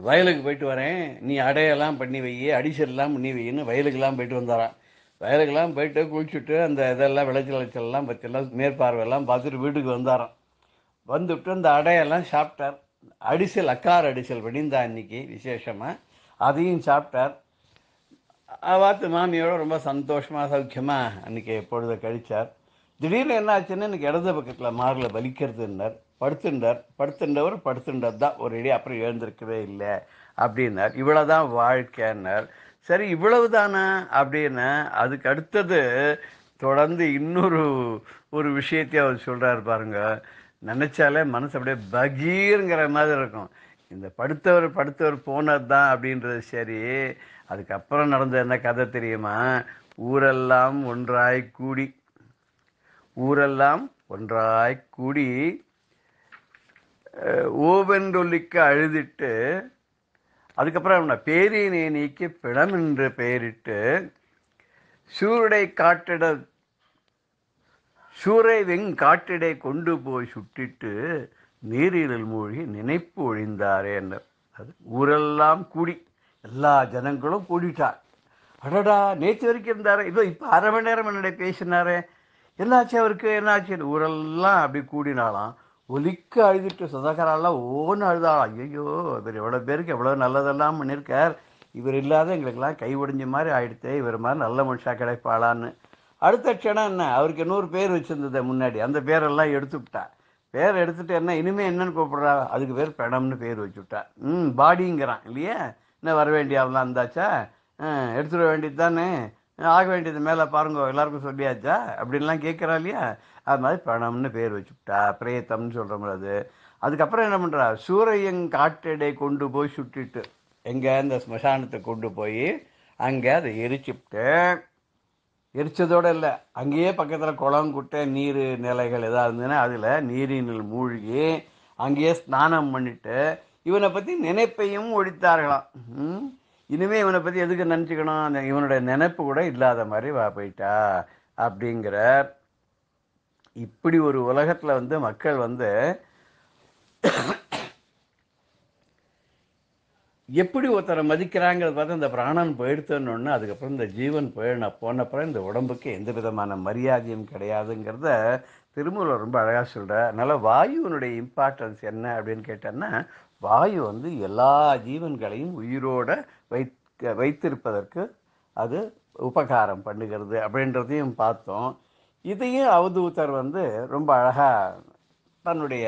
வயலுக்கு போயிட்டு வரேன், நீ அடையெல்லாம் பண்ணி வை, அடிசல்லாம் பண்ணி வைன்னு வயலுக்கெல்லாம் போயிட்டு வந்தாரான். வயலுக்கெல்லாம் போயிட்டு குளிச்சுட்டு அந்த இதெல்லாம் விளைச்சலாம் பற்றியெல்லாம் மேற்பார்வையெல்லாம் பார்த்துட்டு வீட்டுக்கு வந்தாரான். வந்துவிட்டு அந்த அடையெல்லாம் சாப்பிட்டார். அடிசல் அக்கார் அடிசல் வெடிந்தா அன்னைக்கு விசேஷமாக, அதையும் சாப்பிட்டார். பார்த்து மாமியோட ரொம்ப சந்தோஷமாக சௌக்கியமாக அன்றைக்கி எப்பொழுதை கழித்தார். திடீர்னு என்ன ஆச்சுன்னா, எனக்கு இடது பக்கத்தில் மாரில் வலிக்கிறதுன்னார். படுத்துண்டவர் தான் ஒரு இடி, அப்புறம் எழுந்திருக்கவே இல்லை அப்படின்னார். இவ்வளோதான் வாழ்க்கைன்னார். சரி இவ்வளவு தானே அப்படின்னா, அதுக்கு அடுத்தது தொடர்ந்து ஒரு விஷயத்தையும் அவர் சொல்கிறார் பாருங்க. நினச்சாலே மனசு அப்படியே பகீருங்கிற மாதிரி இருக்கும். இந்த படுத்தவர் போனது தான் அப்படின்றது சரி. அதுக்கப்புறம் நடந்த என்ன கதை தெரியுமா, ஊரெல்லாம் ஒன்றாய் கூடி ஓவென்றொல்லிக்க அழுதிட்டு, அதுக்கப்புறம் பேரினை நீக்கி பிணம் என்று பெயரிட்டு, சூரை வெங்காட்டிடை கொண்டு போய் சுட்டிட்டு நீரில் மூழ்கி நினைப்பு ஒழிந்தாரே என்ன. அது ஊரெல்லாம் கூடி, எல்லா ஜனங்களும் கூடிட்டார். அடடா நேற்று வரைக்கும் இருந்தாரு, இதோ இப்போ அரை மணி நேரம் என்னுடைய பேசினாரே, என்னாச்சு அவருக்கு, என்னாச்சு. ஊரெல்லாம் அப்படி கூடினாலாம், ஒலிக்க அழுதுட்டு சொந்தக்காரெல்லாம் ஓன்னு அழுதாலாம். ஐயோ இவர் எவ்வளோ பேருக்கு எவ்வளோ நல்லதெல்லாம் பண்ணியிருக்கார், இவர் இல்லாத எங்களுக்கெல்லாம் கை ஒடிஞ்ச மாதிரி ஆயிடுத்தே, இவர் மாதிரி நல்ல மனுஷா கிடைப்பாளான்னு. அடுத்த க்ஷணம் என்ன, அவருக்கு இன்னொரு பேர் வச்சுருந்தது முன்னாடி, அந்த பேரெல்லாம் எடுத்துவிட்டா. பேர் எடுத்துட்டு என்ன இனிமேல் என்னன்னு கூப்பிட்றா, அதுக்கு பேர் பிணம்னு பேர் வச்சுவிட்டா. பாடிங்கிறான் இல்லையா, என்ன வர வேண்டிய அவெல்லாம் இருந்தாச்சா, எடுத்துட வேண்டியது தானே, ஆக வேண்டியது மேலே பாருங்க எல்லாருக்கும் சொல்லியாச்சா அப்படின்லாம் கேட்குறா இல்லையா? அது மாதிரி பிரணம்னு பேர் வச்சுக்கிட்டா, பிரேத்தம்னு சொல்கிற மாதிரி அது. அதுக்கப்புறம் என்ன பண்ணுறா, சூரியன் காட்டடை கொண்டு போய் சுட்டிட்டு எங்கே இந்த ஸ்மசானத்தை கொண்டு போய் அங்கே அதை எரிச்சுட்டு, எரிச்சதோடு இல்லை, அங்கேயே பக்கத்தில் குளம் குட்டை நீர் நிலைகள் எதாவது இருந்ததுன்னா அதில் நீரினில் மூழ்கி அங்கேயே ஸ்நானம் பண்ணிட்டு இவனை பற்றி நினைப்பையும் ஒழித்தார்களாம். இனிமே இவனை பற்றி எதுக்கு நினச்சிக்கணும், இவனுடைய நினைப்பு கூட இல்லாத மாதிரி போயிட்டா அப்படிங்கிற. இப்படி ஒரு உலகத்தில் வந்து மக்கள் வந்து எப்படி ஒருத்தரை மதிக்கிறாங்கிறத பார்த்து அந்த பிராணன் போயிடுத்தோன்னு அதுக்கப்புறம் இந்த ஜீவன் போனப்புறம் இந்த உடம்புக்கு எந்த விதமான மரியாதையும் கிடையாதுங்கிறத திருமூலர் ரொம்ப அழகாக சொல்கிறார். அதனால் வாயுவினுடைய இம்பார்ட்டன்ஸ் என்ன அப்படின்னு கேட்டோன்னா, வாயு வந்து எல்லா ஜீவன்களையும் உயிரோடு வைத்திருப்பதற்கு அது உபகாரம் பண்ணுகிறது அப்படின்றதையும் பார்த்தோம். இதையும் அவதூதர் வந்து ரொம்ப அழகாக தன்னுடைய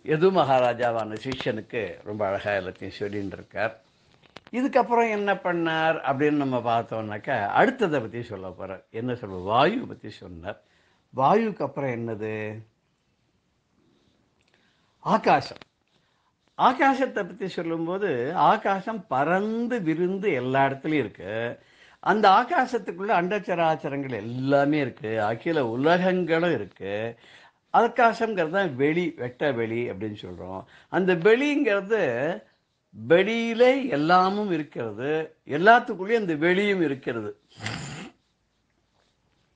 யது மகாராஜாவான சிஷ்யனுக்கு ரொம்ப அழகாக எல்லாத்தையும் சொல்லின்னு இருக்கார். இதுக்கப்புறம் என்ன பண்ணார் அப்படின்னு நம்ம பார்த்தோம்னாக்கா அடுத்ததை பற்றி சொல்ல போகிறார். என்ன சொல்ற, வாயு பற்றி சொன்னார். வாயுக்கு அப்புறம் என்னது, ஆகாசம். ஆகாசத்தை பற்றி சொல்லும்போது ஆகாசம் பறந்து விரிந்து எல்லா இடத்துலையும் இருக்கு. அந்த ஆகாசத்துக்குள்ள அண்டச்சராச்சரங்கள் எல்லாமே இருக்கு, அகில உலகங்களும் இருக்கு. ஆகாசங்கிறது தான் வெளி, வெட்ட வெளி அப்படின்னு சொல்கிறோம். அந்த வெளிங்கிறது வெளியில எல்லாமும் இருக்கிறது, எல்லாத்துக்குள்ளேயும் அந்த வெளியும் இருக்கிறது.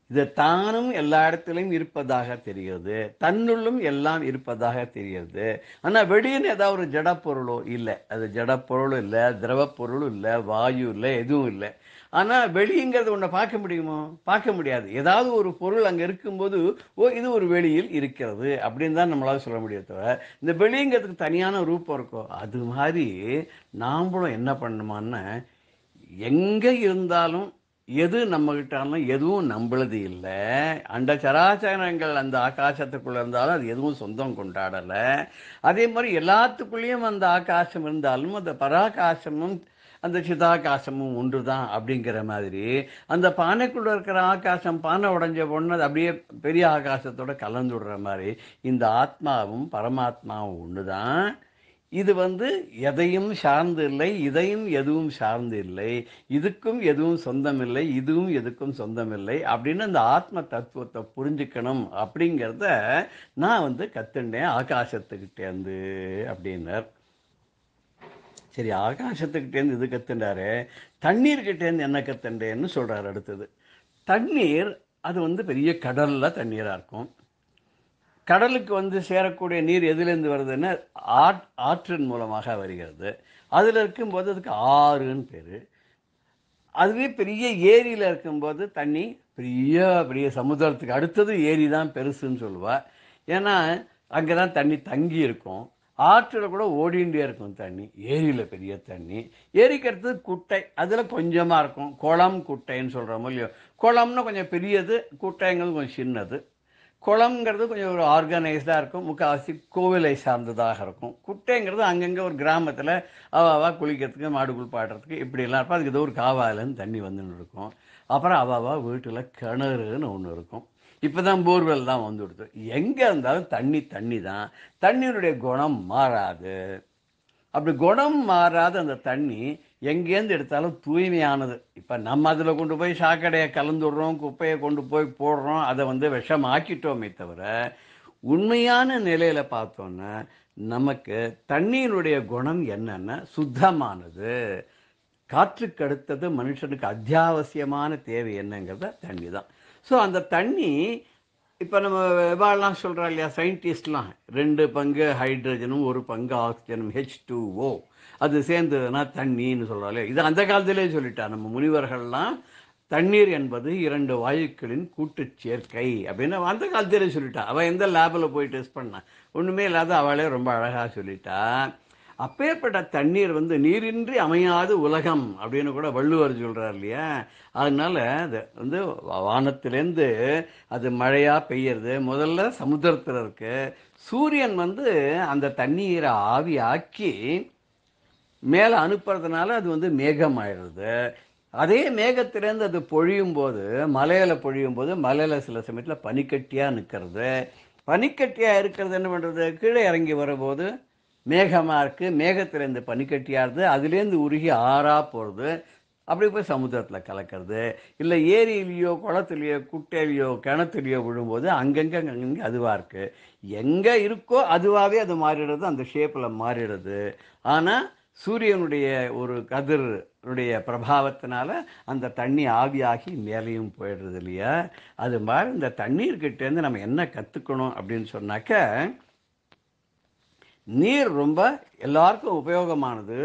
இது தானும் எல்லா இடத்திலும் இருப்பதாக தெரிகிறது, தன்னுள்ளும் எல்லாம் இருப்பதாக தெரிகிறது. ஆனால் வெளியின்னு ஏதாவது ஒரு ஜடப்பொருளோ இல்லை, அது ஜடப்பொருளும் இல்லை, திரவப்பொருளும் இல்லை, வாயு இல்லை, எதுவும் இல்லை. ஆனால் வெளிங்கிறது ஒன்றை பார்க்க முடியுமோ? பார்க்க முடியாது. ஏதாவது ஒரு பொருள் அங்கே இருக்கும்போது ஓ இது ஒரு வெளியில் இருக்கிறது அப்படின்னு தான் நம்மளால சொல்ல முடியாது. தவிர இந்த வெளிங்கிறதுக்கு தனியான ரூபம் இருக்கும். அது மாதிரி நாம்ளும் என்ன பண்ணணுமான்னா, எங்கே இருந்தாலும் எது நம்மகிட்டாலும் எதுவும் நம்மளது இல்லை. அண்ட சராச்சரங்கள் அந்த ஆகாசத்துக்குள்ளே இருந்தாலும் அது எதுவும் சொந்தம் கொண்டாடலை. அதே மாதிரி எல்லாத்துக்குள்ளேயும் அந்த ஆகாசம் இருந்தாலும் அந்த பராகாசமும் அந்த சிதாகாசமும் ஒன்று தான் அப்படிங்கிற மாதிரி அந்த பானைக்குள்ளே இருக்கிற ஆகாசம் பானை உடைஞ்ச பொண்ணு அது அப்படியே பெரிய ஆகாசத்தோட கலந்துடுற மாதிரி இந்த ஆத்மாவும் பரமாத்மாவும் ஒன்று தான். இது வந்து எதையும் சார்ந்து இல்லை, இதையும் எதுவும் சார்ந்து இல்லை, இதுக்கும் எதுவும் சொந்தமில்லை, இதுவும் எதுக்கும் சொந்தமில்லை அப்படின்னு அந்த ஆத்ம தத்துவத்தை புரிஞ்சுக்கணும் அப்படிங்கிறத நான் வந்து கத்துண்டேன் ஆகாசத்துக்கிட்டேருந்து அப்படின்னார். சரி, ஆகாசத்துக்கிட்டேருந்து இது கத்துண்டாரு, தண்ணீர்கிட்டேருந்து என்ன கத்துண்டேன்னு சொல்கிறார். அடுத்தது தண்ணீர், அது வந்து பெரிய கடலில் தண்ணீராக இருக்கும். கடலுக்கு வந்து சேரக்கூடிய நீர் எதுலேருந்து வருதுன்னா ஆற்றின் மூலமாக வருகிறது. அதில் இருக்கும்போது அதுக்கு ஆறுன்னு பேர். அதுவே பெரிய ஏரியில் இருக்கும்போது தண்ணி பெரிய பெரிய சமுத்திரத்துக்கு அடுத்தது ஏரி தான் பெருசுன்னு சொல்லுவாள். ஏன்னா அங்கே தான் தண்ணி தங்கி இருக்கும். ஆற்றில் கூட ஓடிண்டே இருக்கும் தண்ணி, ஏரியில் பெரிய தண்ணி. ஏரிக்கு அடுத்தது குட்டை, அதில் கொஞ்சமாக இருக்கும். குளம் குட்டைன்னு சொல்கிறோமோ இல்லையோ, குளம்னா கொஞ்சம் பெரியது, குட்டைங்கிறது கொஞ்சம் சின்னது. குளம்ங்கிறது கொஞ்சம் ஒரு ஆர்கனைஸ்டாக இருக்கும், முக்கால்வாசி கோவிலை சார்ந்ததாக இருக்கும். குட்டைங்கிறது அங்கங்கே ஒரு கிராமத்தில் அவாவா குளிக்கிறதுக்கு மாடு குளிப்பாடுறதுக்கு இப்படிலாம் இருக்கும். அதுக்கு ஏதோ ஒரு காவாலேருந்து தண்ணி வந்துன்னு இருக்கும். அப்புறம் அவாவா வீட்டில் கிணறுன்னு ஒன்று இருக்கும். இப்போ தான் போர்வெல் தான் வந்து கொடுத்து. எங்கே இருந்தாலும் தண்ணி தண்ணி தான், தண்ணியினுடைய குணம் மாறாது. அப்படி குணம் மாறாத அந்த தண்ணி எங்கேருந்து எடுத்தாலும் தூய்மையானது. இப்போ நம்ம அதில் கொண்டு போய் சாக்கடையை கலந்துடுறோம், குப்பையை கொண்டு போய் போடுறோம், அதை வந்து விஷம் ஆக்கிட்டோமே தவிர உண்மையான நிலையில் பார்த்தோன்னா நமக்கு தண்ணியினுடைய குணம் என்னன்னா சுத்தமானது. காற்றுக்கு அடுத்தது மனுஷனுக்கு அத்தியாவசியமான தேவை என்னங்கிறத தண்ணி தான். ஸோ அந்த தண்ணி இப்போ நம்ம எல்லாம் சொல்கிறோம் இல்லையா, சயின்டிஸ்ட்லாம் 2 பங்கு ஹைட்ரஜனும் 1 பங்கு ஆக்சிஜனும் H2O அது சேர்ந்ததுன்னா தண்ணின்னு சொல்கிறோம் இல்லையா. இது அந்த காலத்திலே சொல்லிட்டா நம்ம முனிவர்கள்லாம், தண்ணீர் என்பது 2 வாயுக்களின் கூட்டு சேர்க்கை அப்படின்னு அந்த காலத்திலே சொல்லிட்டா. அவள் எந்த லேபில் போய் டெஸ்ட் பண்ணா, ஒன்றுமே இல்லாத அவளே ரொம்ப அழகாக சொல்லிட்டா. அப்பேற்பட்ட தண்ணீர் வந்து நீரின்றி அமையாது உலகம் அப்படின்னு கூட வள்ளுவர் சொல்கிறார் இல்லையா. அதனால அது வந்து வானத்திலேருந்து அது மழையாக பெய்யறது முதல்ல சமுத்திரத்தில் இருக்கு. சூரியன் வந்து அந்த தண்ணீரை ஆவி ஆக்கி மேலே அனுப்புறதுனால அது வந்து மேகம் ஆயிடுறது. அதே மேகத்திலேருந்து அது பொழியும் போது, மலையில் பொழியும் போது, மலையில் சில சமயத்தில் பனிக்கட்டியாக நிற்கிறது. பனிக்கட்டியாக இருக்கிறது என்ன பண்ணுறது? கீழே இறங்கி வரும்போது மேகமாக இருக்குது, மேகத்திலேருந்து பனிக்கட்டியாக இருக்குது, அதுலேருந்து உருகி ஆறாக போகிறது, அப்படி போய் சமுத்திரத்தில் கலக்கிறது. இல்லை ஏரியிலையோ குளத்துலையோ குட்டையிலையோ கிணத்துலையோ விழும்போது அங்கங்கே அதுவாக இருக்குது. எங்கே இருக்கோ அதுவாகவே அது மாறிடுறது, அந்த ஷேப்பில் மாறிடுது. ஆனால் சூரியனுடைய ஒரு கதிருடைய பிரபாவத்தினால அந்த தண்ணி ஆவியாகி மேலேயும் போயிடுறது இல்லையா? அது மாதிரி இந்த தண்ணீர்கிட்டேருந்து நம்ம என்ன கற்றுக்கணும் அப்படின்னு சொன்னாக்க, நீர் ரொம்ப எல்லாருக்கும் உபயோகமானது,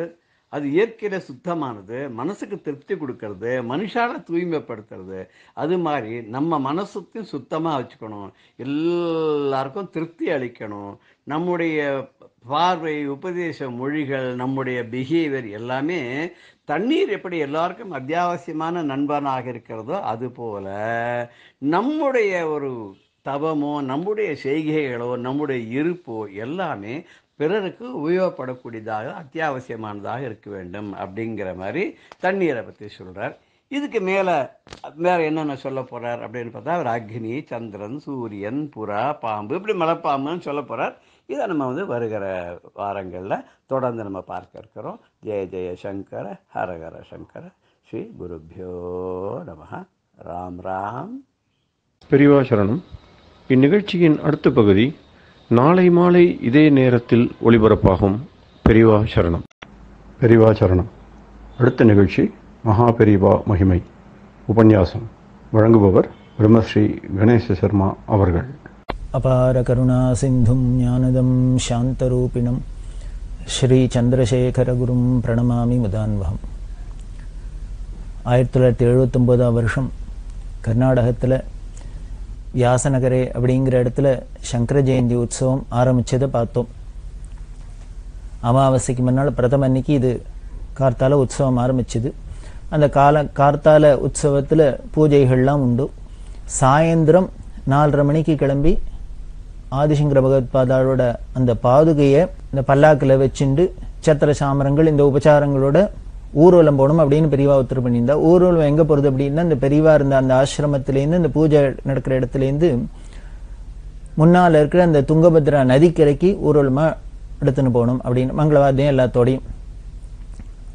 அது இயற்கையில் சுத்தமானது, மனசுக்கு திருப்தி கொடுக்கறது, மனுஷால தூய்மைப்படுத்துறது. அது மாதிரி நம்ம மனசுத்தையும் சுத்தமாக வச்சுக்கணும், எல்லாருக்கும் திருப்தி அளிக்கணும். நம்முடைய பார்வை, உபதேச மொழிகள், நம்முடைய பிஹேவியர் எல்லாமே தண்ணீர் எப்படி எல்லாருக்கும் அத்தியாவசியமான நண்பனாக இருக்கிறதோ அதுபோல நம்முடைய ஒரு தவமோ, நம்முடைய செய்கைகளோ, நம்முடைய இருப்போ எல்லாமே பிறருக்கு உபயோகப்படக்கூடியதாக, அத்தியாவசியமானதாக இருக்க வேண்டும் அப்படிங்கிற மாதிரி தண்ணீரை பற்றி சொல்கிறார். இதுக்கு மேலே வேறு என்னென்ன சொல்ல போகிறார் அப்படின்னு பார்த்தா, அவர் அக்னி, சந்திரன், சூரியன், புறா, பாம்பு, இப்படி மலைப்பாம்புன்னு சொல்ல போகிறார். இதை நம்ம வருகிற வாரங்களில் தொடர்ந்து நம்ம பார்க்க இருக்கிறோம். ஜெய ஜெய சங்கர, ஹரஹர சங்கர, ஸ்ரீ குருபியோ நமஹ. ராம் ராம். பெரியவா சரணம். இந்நிகழ்ச்சியின் அடுத்த பகுதி நாளை மாலை இதே நேரத்தில் ஒளிபரப்பாகும். பெரியவா சரணம். பெரியவா சரணம். அடுத்த நிகழ்ச்சி மகா பெரியவா மகிமை உபன்யாசம். வழங்குபவர் பிரம்மஸ்ரீ கணேச சர்மா அவர்கள். அபார கருணா சிந்தும் ஞானதம் சாந்தரூபிணம் ஸ்ரீ சந்திரசேகரகுரும் பிரணமாமி முதான்வகம். 1979 வருஷம் கர்நாடகத்தில் வியாசநகரே அப்படிங்கிற இடத்துல சங்கர ஜெயந்தி உற்சவம் ஆரம்பிச்சதை பார்த்தோம். அமாவாசைக்கு முன்னால் பிரதம அன்னைக்கு இது கார்த்தால உற்சவம் ஆரம்பிச்சுது. அந்த கார்த்தால உற்சவத்தில் பூஜைகள்லாம் உண்டு. சாயந்தரம் 4:30 மணிக்கு கிளம்பி ஆதிசங்கர பகவத்பாதாவோட அந்த பாதுகையை இந்த பல்லாக்கில் வச்சுண்டு சத்திர சாமரங்கள் இந்த உபச்சாரங்களோட ஊர்வலம் போகணும் அப்படின்னு பெரியவா உத்தரவு பண்ணியிருந்தா. ஊர்வலம் எங்கே போகிறது அப்படின்னா, இந்த பெரியவா இருந்த அந்த ஆசிரமத்திலேருந்து, இந்த பூஜை நடக்கிற இடத்துலேருந்து முன்னால் இருக்கிற அந்த துங்கபத்ரா நதிக்கரைக்கு ஊர்வலமாக எடுத்துன்னு போகணும் அப்படின்னு மங்களவாத்தியம் எல்லாத்தோடையும்.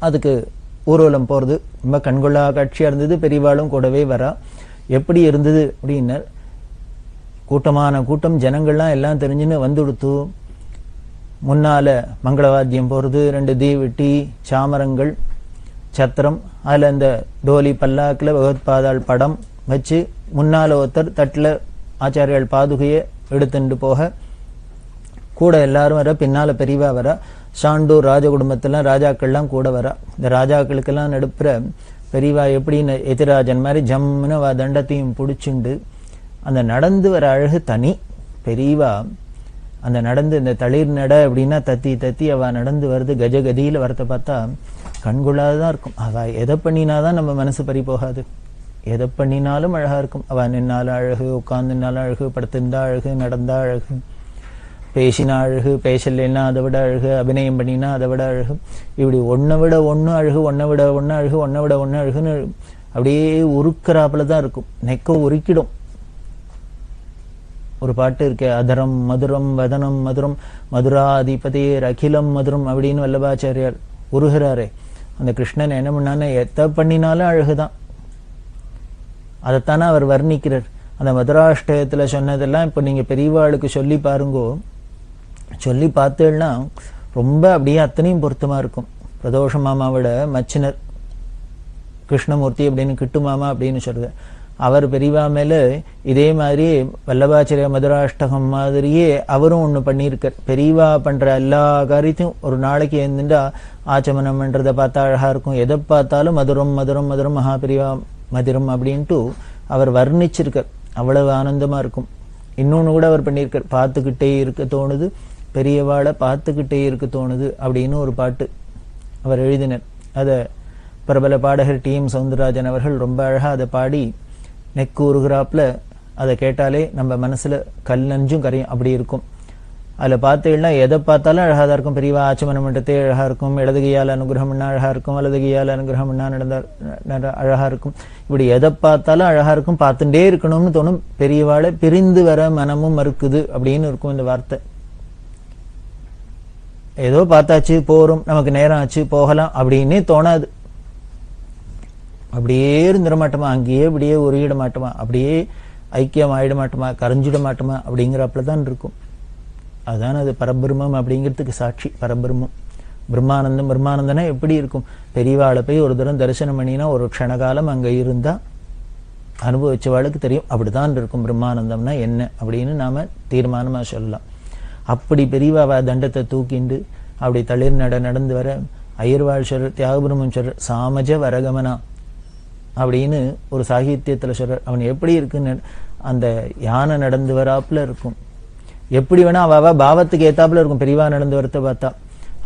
அதுக்கு ஊர்வலம் போகிறது ரொம்ப கண்கொள்ளா காட்சியாக இருந்தது. பெரியவாளும் கூடவே வரா. எப்படி இருந்தது அப்படின்னா, கூட்டமான கூட்டம், ஜனங்கள்லாம் எல்லாம் தெரிஞ்சுன்னு வந்துடுத்து. முன்னால் மங்களவாத்தியம் போகிறது, 2 தீவெட்டி, சாமரங்கள், சத்திரம், அதில் அந்த டோலி பல்லாக்கில் பகவத்பாதாள் படம் வச்சு முன்னால் ஒருத்தர் தட்டில் ஆச்சாரியால் பாதுகையை எடுத்துட்டு போக கூட எல்லாரும் வர. பின்னால் பெரியவா வர. சாண்டூர் ராஜ குடும்பத்தெல்லாம் ராஜாக்கள்லாம் கூட வர. இந்த ராஜாக்களுக்கெல்லாம் நடுப்புற பெரியவா எப்படின்னு எதிராஜன் மாதிரி ஜம்முன்னு தண்டத்தையும் பிடிச்சுண்டு அந்த நடந்து வர அழகு தனி. பெரியவா அந்த நடந்து இந்த தளிர் நட அப்படின்னா தத்தி தத்தி அவ நடந்து வருது. கஜகதியில் வரத்தை பார்த்தா கண்கொள்ளாதான் இருக்கும். அவ எதை பண்ணினாதான் நம்ம மனசு பறி போகாது. எதை பண்ணினாலும் அழகா இருக்கும். அவ நின்னாலும் அழகு, உட்கார்ந்துனாலும் அழகு, படுத்திருந்தா அழகு, நடந்தா அழகு, பேசினா அழகு, பேசலைன்னா அதை விட அழகு, அபிநயம் பண்ணினா அதை விட அழகு. இப்படி ஒன்றை விட ஒன்று அழகு, ஒன்றை விட ஒன்று அழகு, ஒன்றை விட ஒன்று அழகுன்னு அப்படியே உருக்கிறாப்புல தான் இருக்கும். நெக்க உருக்கிடும். ஒரு பாட்டு இருக்கே, அதரம் மதுரம் வதனம் மதுரம் மதுராதிபதியர் அகிலம் மதுரம் அப்படின்னு வல்லபாச்சாரியார் உருகிறாரே. அந்த கிருஷ்ணன் என்ன பண்ணான்னு எத்த பண்ணினாலும் அழகுதான். அதைத்தானே அவர் வர்ணிக்கிறார். அந்த மதுராஷ்டகத்தில் சொன்னதெல்லாம் இப்போ நீங்கள் பெரியவாளுக்கு சொல்லி பாருங்கோ. சொல்லி பார்த்தேன்னா ரொம்ப அப்படியே அத்தனையும் பொருத்தமாக இருக்கும். பிரதோஷ மாமாவோட மச்சினர் கிருஷ்ணமூர்த்தி அப்படின்னு கிட்டு மாமா அப்படின்னு சொல்கிறார். அவர் பெரியவா மேலே இதே மாதிரி வல்லபாச்சாரிய மதுராஷ்டகம் மாதிரியே அவரும் ஒன்று பண்ணியிருக்கார். பெரியவா பண்ணுற எல்லா காரியத்தையும் ஒரு நாளைக்கு எழுந்துட்டா ஆச்சமனம் பண்ணுறதை பார்த்தா அழகாக இருக்கும். எதை பார்த்தாலும் மதுரம் மதுரம் மதுரம் மகா பெரியவா மதுரம் அப்படின்ட்டு அவர் வர்ணிச்சிருக்கார். அவ்வளவு ஆனந்தமாக இருக்கும். இன்னொன்று கூட அவர் பண்ணியிருக்கார். பார்த்துக்கிட்டே இருக்க தோணுது, பெரியவாளை பார்த்துக்கிட்டே இருக்க தோணுது அப்படின்னு ஒரு பாட்டு அவர் எழுதினார். அதை பிரபல பாடகர் டி.எம். சௌந்தரராஜன் அவர்கள் ரொம்ப அழகாக அதை பாடி நெக்கு உருகிறாப்புல அதை கேட்டாலே நம்ம மனசில் கல் நஞ்சும் கரையும் அப்படி இருக்கும். அதில் பார்த்தீங்கன்னா எதை பார்த்தாலும் அழகாக தான் இருக்கும். பெரியவா ஆச்சமனம் மன்றத்தே அழகாக இருக்கும், இடது கையால் அனுகிரகம் பண்ணா அழகாக இருக்கும், வலது கையால் அனுகிரகம் பண்ணா அழகாக இருக்கும். இப்படி எதை பார்த்தாலும் அழகாக இருக்கும், பார்த்துட்டே இருக்கணும்னு தோணும். பெரியவாளை பிரிந்து வர மனமும் மறுக்குது அப்படின்னு இருக்கும் இந்த வார்த்தை. ஏதோ பார்த்தாச்சு போறோம், நமக்கு நேரம் ஆச்சு போகலாம் அப்படின்னே தோணாது. அப்படியே இருந்துட மாட்டோமா, அங்கேயே அப்படியே உருகிட மாட்டோமா, அப்படியே ஐக்கியம் ஆயிட மாட்டோமா, கரைஞ்சிட மாட்டோமா அப்படிங்கிறப்பல தான் இருக்கும். அதுதான் அது பரபிரம்மம் அப்படிங்கிறதுக்கு சாட்சி. பரபிரம்மம் பிரம்மானந்தம். பிரம்மானந்தனா எப்படி இருக்கும்? பெரியவாளை போய் ஒரு தரம் தரிசனம் பண்ணினா ஒரு க்ஷணகாலம் அங்கே இருந்தா அனுபவிச்சவாளுக்கு தெரியும். அப்படித்தான் இருக்கும் பிரம்மானந்தம்னா என்ன அப்படின்னு நாம தீர்மானமா சொல்லலாம். அப்படி பெரியவா தண்டத்தை தூக்கிண்டு அப்படி தளிர் நடந்து வர அய்யர்வாழ்ஸ்வரர் தியாகபிரம்மன் சாமஜ வரகமனா அப்படின்னு ஒரு சாகித்யத்துல சொல்றார். அவன் எப்படி இருக்குன்னு அந்த யானை நடந்து வராப்புல இருக்கும். எப்படி வேணா அவ பாவத்துக்கு ஏத்தாப்புல இருக்கும். பெரியவா நடந்து வரத்தை பார்த்தா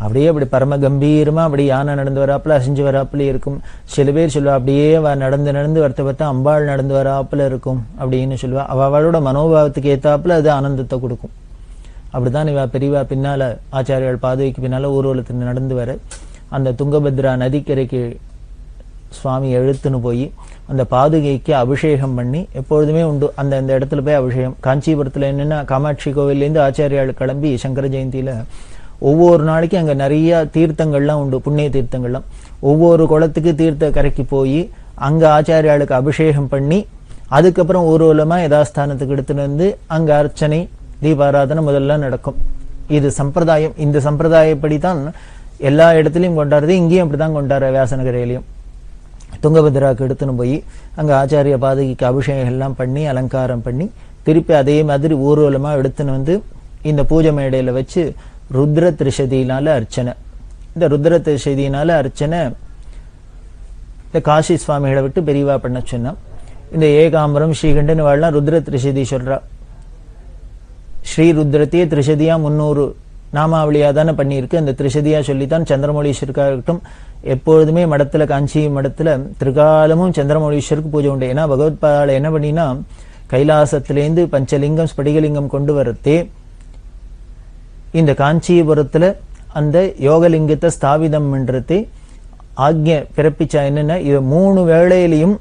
அப்படியே அப்படி பரம கம்பீரமா அப்படி யானை நடந்து வராப்புல அசைஞ்சு வராப்புல இருக்கும். சில பேர் சொல்லுவா அப்படியே நடந்து வரத்தை பார்த்தா அம்பாள் நடந்து வராப்புல இருக்கும் அப்படின்னு சொல்லுவா. அவளோட மனோபாவத்துக்கு ஏத்தாப்புல அது ஆனந்தத்தை கொடுக்கும். அப்படித்தான் இவ பெரியவா பின்னால ஆச்சாரியால் பாதுகைக்கு பின்னால ஊர்வலத்தில் நடந்து வர அந்த துங்கபத்ரா நதிக்கரைக்கு சுவாமி எழுத்துன்னு போய் அந்த பாதுகைக்கு அபிஷேகம் பண்ணி எப்பொழுதுமே உண்டு. அந்த இடத்துல போய் அபிஷேகம். காஞ்சிபுரத்துல என்னன்னா காமாட்சி கோவிலேருந்து ஆச்சாரியால் கிளம்பி சங்கர ஜெயந்தியில ஒவ்வொரு நாளைக்கும் அங்க நிறைய தீர்த்தங்கள்லாம் உண்டு, புண்ணிய தீர்த்தங்கள்லாம். ஒவ்வொரு குளத்துக்கு தீர்த்த கரைக்கு போய் அங்க ஆச்சாரியாளுக்கு அபிஷேகம் பண்ணி அதுக்கப்புறம் ஊர்வலமா யதாஸ்தானத்துக்கு எடுத்துட்டு வந்து அங்க அர்ச்சனை தீபாராதனை முதல்ல நடக்கும். இது சம்பிரதாயம். இந்த சம்பிரதாயப்படித்தான் எல்லா இடத்துலையும் கொண்டாடுறது. இங்கேயும் அப்படித்தான் கொண்டாடுற. வியாசநகரையிலையும் துங்கபத்ராவுக்கு எடுத்துன்னு போய் அங்க ஆச்சாரிய பாதகிக்கு அபிஷேகம் எல்லாம் பண்ணி அலங்காரம் பண்ணி திருப்பி அதே மாதிரி ஊர்வலமா எடுத்துன்னு வந்து இந்த பூஜை மேடையில வச்சு ருத்ர திரிசதியினால அர்ச்சனை. இந்த ருத்ர திரிசதியினால அர்ச்சனை இந்த காசி சுவாமிகளை விட்டு பெரியவா பண்ண சொன்னா. இந்த ஏகாம்பரம் ஸ்ரீகண்டன் வாழலாம் ருத்ர திரிசதி சொல்றா. ஸ்ரீ ருத்ரத்தையே திரிசதியா 300 நாமாவளியா தானே பண்ணியிருக்கு. அந்த திரிசதியா சொல்லித்தான் சந்திரமௌலீஸ்வருக்காக இருக்கட்டும் எப்பொழுதுமே மடத்துல காஞ்சி மடத்துல திருகாலமும் சந்திரமௌலீஸ்வருக்கு பூஜை உண்டு. ஏன்னா பகவத்பாதால என்ன பண்ணினா கைலாசத்திலேருந்து பஞ்சலிங்கம் ஸ்படிகலிங்கம் கொண்டு வரத்தே இந்த காஞ்சிபுரத்துல அந்த யோகலிங்கத்தை ஸ்தாபிதம் பண்றதே ஆக்ஞை பிறப்பிச்சா. என்னன்னா இது 3 வேளையிலையும்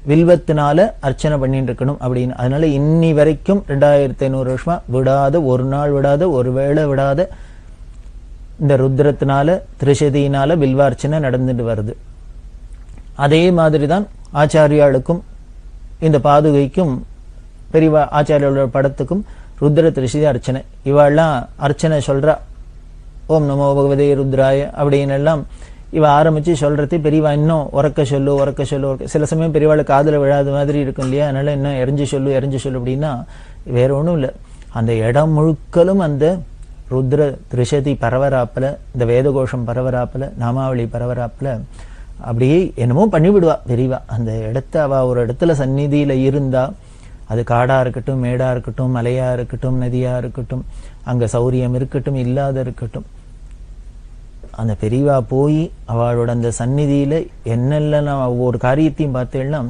வில்வத்தினால அர்ச்சனை பண்ணிட்டு இருக்கணும் அப்படின்னு. அதனால இன்னி வரைக்கும் 2500 வருஷமா விடாத, ஒரு நாள் விடாத, ஒரு வேளை விடாத இந்த ருத்ரத்தினால திரிசதியினால வில்வார்ச்சனை நடந்துட்டு வருது. அதே மாதிரிதான் ஆச்சாரியாளுக்கும் இந்த பாதுகைக்கும் பெரியவா ஆச்சாரியோட படத்துக்கும் ருத்ர திரிசதி அர்ச்சனை. இவாள்லாம் அர்ச்சனை சொல்றா. ஓம் நமோ பகவதே ருத்ராய அப்படின்னு எல்லாம் இவ ஆரம்பிச்சு சொல்றது. பெரியவா இன்னும் உறக்க சொல்லு. சில சமயம் பெரியவாளுக்கு காதுல விழாத மாதிரி இருக்கும் இல்லையா? அதனால இன்னும் எரிஞ்சு சொல்லு அப்படின்னா வேற ஒண்ணும் இல்லை. அந்த இடம் முழுக்கலும் அந்த ருத்ர திரிசதி பரவராப்புல, இந்த வேதகோஷம் பரவராப்புல, நாமாவளி பரவராப்புல அப்படியே என்னமோ பண்ணிவிடுவா பெரியவா. அந்த இடத்த அவ ஒரு இடத்துல சந்நிதியில இருந்தா அது காடா இருக்கட்டும், மேடா இருக்கட்டும், மலையா இருக்கட்டும், நதியா இருக்கட்டும், அங்க சௌரியம் இருக்கட்டும், இல்லாத இருக்கட்டும், அந்த பெரியவா போய் அவளோட அந்த சந்நிதியில என்னெல்லாம் ஒவ்வொரு காரியத்தையும் பார்த்தேன்னா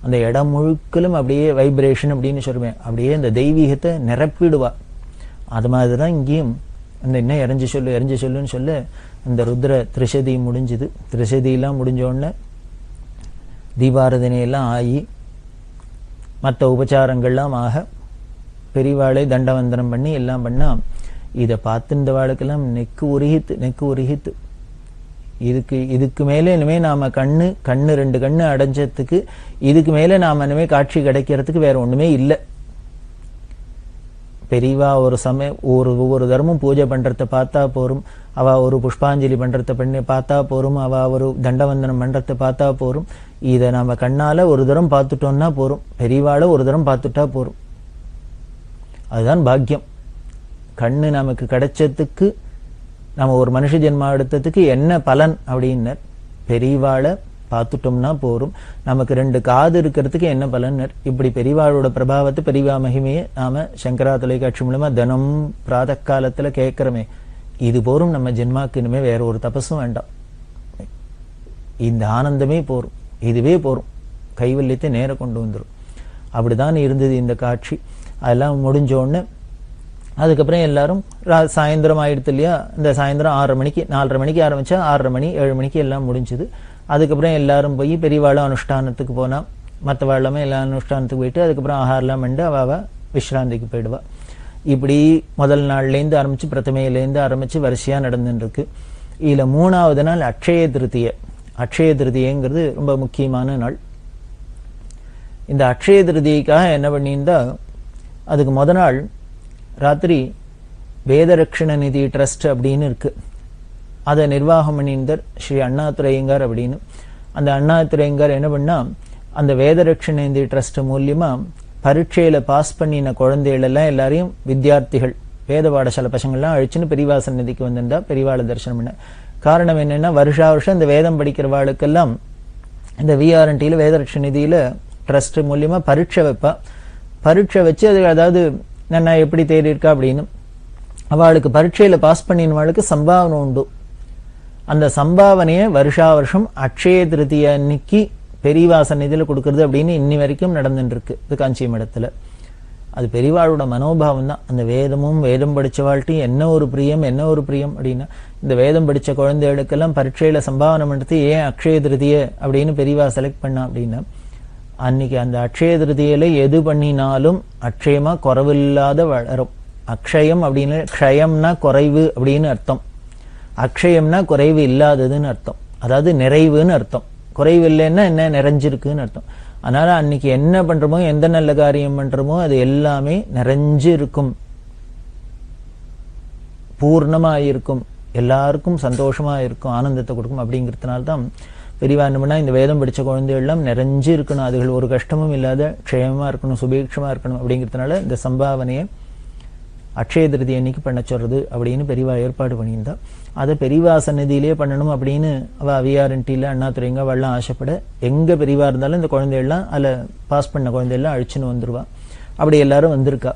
அந்த இடம் முழுக்கலும் அப்படியே வைப்ரேஷன் அப்படின்னு சொல்லுவேன். அப்படியே அந்த தெய்வீகத்தை நிரப்பிடுவா. அது மாதிரிதான் இங்கேயும் அந்த இன்னும் எரிஞ்சு சொல்லுன்னு சொல்ல அந்த ருத்ர திரிசதி முடிஞ்சுது. திரிசதியெல்லாம் முடிஞ்ச உடனே தீபாராதனையெல்லாம் ஆகி மற்ற உபச்சாரங்கள்லாம் ஆக பெரியவாளை தண்டவந்தனம் பண்ணி எல்லாம் பண்ணா இதை பார்த்து இந்த வாழ்க்கெல்லாம் நெக்கு உருகித்து இதுக்கு மேலே இனிமே நாம கண்ணு 2 கண்ணு அடைஞ்சதுக்கு இதுக்கு மேலே நாம இனிமே காட்சி கிடைக்கிறதுக்கு வேற ஒண்ணுமே இல்லை. பெரியவா ஒரு சமயம் ஒவ்வொரு தர்மம் பூஜை பண்றத பார்த்தா போரும், அவ ஒரு புஷ்பாஞ்சலி பண்றத பண்ணி பார்த்தா போரும், அவ ஒரு தண்டவந்தனம் பண்றத பார்த்தா போரும். இதை நாம கண்ணால ஒரு தரம் பார்த்துட்டோம்னா போரும், பெரியவாளை ஒரு தரம் பார்த்துட்டா போரும். அதுதான் பாக்கியம். கண்ணு நமக்கு கிடைச்சதுக்கு நம்ம ஒரு மனுஷ ஜென்மா எடுத்ததுக்கு என்ன பலன் அப்படின்னு பெரியவாளை பார்த்துட்டோம்னா போரும். நமக்கு 2 காது இருக்கிறதுக்கு என்ன பலன்? இப்படி பெரியவாளோட பிரபாவத்தை, பெரியவா மகிமையை நாம சங்கரா தொலைக்காட்சி மூலமா தினம் பிராத காலத்துல கேட்கிறோமே, இது போரும் நம்ம ஜென்மாக்கு. இனிமே வேற ஒரு தபஸும் வேண்டாம். இந்த ஆனந்தமே போரும், இதுவே போரும், கைவல்யத்தை நேர கொண்டு வந்துடும். அப்படிதான் இருந்தது இந்த காட்சி. அதெல்லாம் முடிஞ்சோடனே அதுக்கப்புறம் எல்லாரும் சாயந்தரம் ஆயிடுத்து இல்லையா, இந்த சாயந்தரம் 6:30 மணிக்கு 4:30 மணிக்கு ஆரம்பிச்சா 6:30 மணி 7 மணிக்கு எல்லாம் முடிஞ்சுது. அதுக்கப்புறம் எல்லாரும் போய் பெரியவாளும் அனுஷ்டானத்துக்கு போனா, மற்றவாழ்லாமே எல்லா அனுஷ்டானத்துக்கு போயிட்டு அதுக்கப்புறம் ஆகாரம்லாம் பண்ணி அவ விஸ்ராந்திக்கு போயிடுவா. இப்படி முதல் நாள்லேருந்து ஆரம்பிச்சு பிரதமையிலேருந்து ஆரம்பிச்சு வரிசையா நடந்துட்டு இருக்கு. இதுல 3வது நாள் அக்ஷய திருதியை. அக்ஷய திருதியைங்கிறது ரொம்ப முக்கியமான நாள். இந்த அக்ஷய திருதியைக்காக என்ன பண்ணியிருந்தா, அதுக்கு முத நாள் ராத்திரி வேதரக்ஷண நிதி ட்ரஸ்ட் அப்படின்னு இருக்கு, அதை நிர்வாகம் பண்ணியிருந்தார் ஸ்ரீ அண்ணாதுரையங்கார் அப்படின்னு. அந்த அண்ணாதுரையங்கார் என்ன பண்ணா, அந்த வேதரக்ஷண நிதி ட்ரஸ்ட் மூலியமா பரீட்சையில பாஸ் பண்ணின குழந்தைகள் எல்லாம் எல்லாரையும் வித்தியார்த்திகள் வேத பாடசாலை பசங்கள்லாம் அழிச்சுன்னு பெரியவாசன் நிதிக்கு வந்திருந்தா பெரியவாளை தரிசனம் பண்ண. காரணம் என்னன்னா, வருஷா வருஷம் இந்த வேதம் படிக்கிறவாளுக்கெல்லாம் இந்த விஆர்என்டியில வேதரக்ஷண நிதியில ட்ரஸ்ட் மூலியமா பரீட்சை வைப்பா. பரீட்சை வச்சு அது அதாவது நான் எப்படி தேடி இருக்கா அப்படின்னு அவளுக்கு பரீட்சையில பாஸ் பண்ணினவாளுக்கு சம்பாவனை உண்டு. அந்த சம்பாவனையை வருஷா வருஷம் அக்ஷய திருதியை அன்னைக்கு பெரியவாசன் நிதியில கொடுக்கறது அப்படின்னு இன்னி வரைக்கும் நடந்துட்டு இருக்கு இது காஞ்சி மடத்துல. அது பெரியவாளோட மனோபாவம் தான். அந்த வேதமும் வேதம் படிச்சவாழ்ட்டையும் என்ன ஒரு பிரியம் அப்படின்னா, இந்த வேதம் படிச்ச குழந்தைகளுக்கெல்லாம் பரீட்சையில சம்பாவனை பண்றது ஏன் அக்ஷய திருதியை அப்படின்னு பெரியவா செலக்ட் பண்ணா அப்படின்னா, அன்னைக்கு அந்த அக்ஷய திருதியில எது பண்ணினாலும் அக்ஷயமா குறைவில்லாத வளரும். அக்ஷயம் அப்படின்னு க்ஷயம்னா குறைவு அப்படின்னு அர்த்தம், அக்ஷயம்னா குறைவு இல்லாததுன்னு அர்த்தம், அதாவது நிறைவுன்னு அர்த்தம். குறைவு இல்லைன்னா என்ன, நிறைஞ்சிருக்குன்னு அர்த்தம். அதனால அன்னைக்கு என்ன பண்றோமோ எந்த நல்ல காரியம் பண்றோமோ அது எல்லாமே நிறைஞ்சு இருக்கும், பூர்ணமா இருக்கும், எல்லாருக்கும் சந்தோஷமா இருக்கும், ஆனந்தத்தை கொடுக்கும். அப்படிங்கிறதுனால்தான் பெரியவா என்ன பண்ணா, இந்த வேதம் படிச்ச குழந்தைகள் எல்லாம் நிறைஞ்சு இருக்கணும், அதுகள் ஒரு கஷ்டமும் இல்லாத க்ஷேமமா இருக்கணும், சுபீட்சமா இருக்கணும். அப்படிங்கிறதுனால இந்த சம்பாவனையை அக்ஷய திருதி அன்னைக்கு பண்ண சொல்றது அப்படின்னு பெரியவா ஏற்பாடு பண்ணியிருந்தா. அதை பெரியவா சன்னதியிலேயே பண்ணணும் அப்படின்னு அவ விஆர்என்டியில் அண்ணாதுரைங்க அவெல்லாம் ஆசைப்பட, எங்க பெரியவா இருந்தாலும் இந்த குழந்தைகள்லாம் அதில் பாஸ் பண்ண குழந்தைகள்லாம் அழிச்சுன்னு வந்துருவா. அப்படி எல்லாரும் வந்திருக்கா.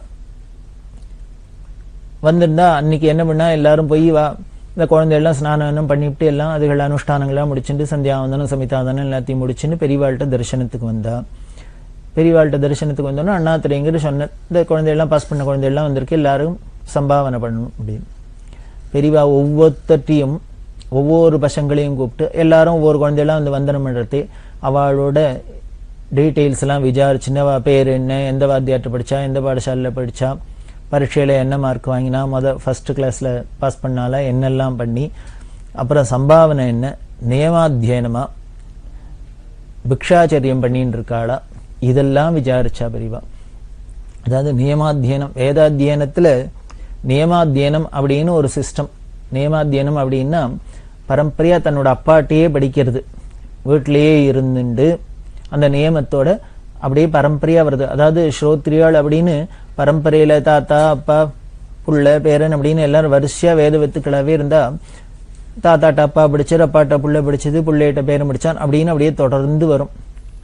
வந்திருந்தா அன்னைக்கு என்ன பண்ணா, எல்லாரும் போய் இந்த குழந்தைகள்லாம் ஸ்நானம் பண்ணிவிட்டு எல்லாம் அதுகள் அனுஷ்டானங்கள்லாம் முடிச்சுட்டு சந்தியாவந்தனம் சமிதாதனம் எல்லாத்தையும் முடிச்சுன்னு பெரியவாள்கிட்ட தரிசனத்துக்கு வந்தா. பெரியவாள்கிட்ட தரிசனத்துக்கு வந்தோன்னா அண்ணாதுரைங்கிற சொன்ன, இந்த குழந்தைகள்லாம் பாஸ் பண்ண குழந்தைகள்லாம் வந்திருக்கு, எல்லாரும் சம்பாவனை பண்ணணும் அப்படின்னு. பெரியவா ஒவ்வொருத்தையும் ஒவ்வொரு பசங்களையும் கூப்பிட்டு எல்லாரும் ஒவ்வொரு குழந்தையெல்லாம் வந்து வந்தனம் பண்ணுறது, அவளோட டீட்டெயில்ஸ் எல்லாம் விசாரிச்சுன்னு அவள் பேர் என்ன, எந்த வாத்தியார்ட்ட படித்தா, எந்த பாடசாலையில் படித்தா, பரீட்சையில் என்ன மார்க் வாங்கினா, ஃபர்ஸ்ட் கிளாஸில் பாஸ் பண்ணால என்னெல்லாம் பண்ணி, அப்புறம் சம்பாவனை என்ன, நியமாத்தியனமா பிக்ஷாச்சரியம் பண்ணின்னு இருக்காளா, இதெல்லாம் விசாரிச்சா பெரியவா. அதாவது நியமாத்தியனம், வேதாத்தியனத்தில் நியமாத்தியனம் அப்படின்னு ஒரு சிஸ்டம். நியமாத்தியனம் அப்படின்னா பரம்பரையா தன்னோட அப்பாட்டையே படிக்கிறது, வீட்டிலேயே இருந்துண்டு அந்த நியமத்தோட அப்படியே பரம்பரையா வருது. அதாவது ஸ்ரோத்ரியாள் அப்படின்னு பரம்பரையில தாத்தா அப்பா புள்ள பேரன் அப்படின்னு எல்லாரும் வரிசையா வேத வித்துக்களாவே இருந்தா, தாத்தாட்ட அப்பா படிச்சார், அப்பாட்ட புள்ள படிச்சது, புள்ளையிட்ட பேரன் படிச்சான் அப்படின்னு அப்படியே தொடர்ந்து வரும்.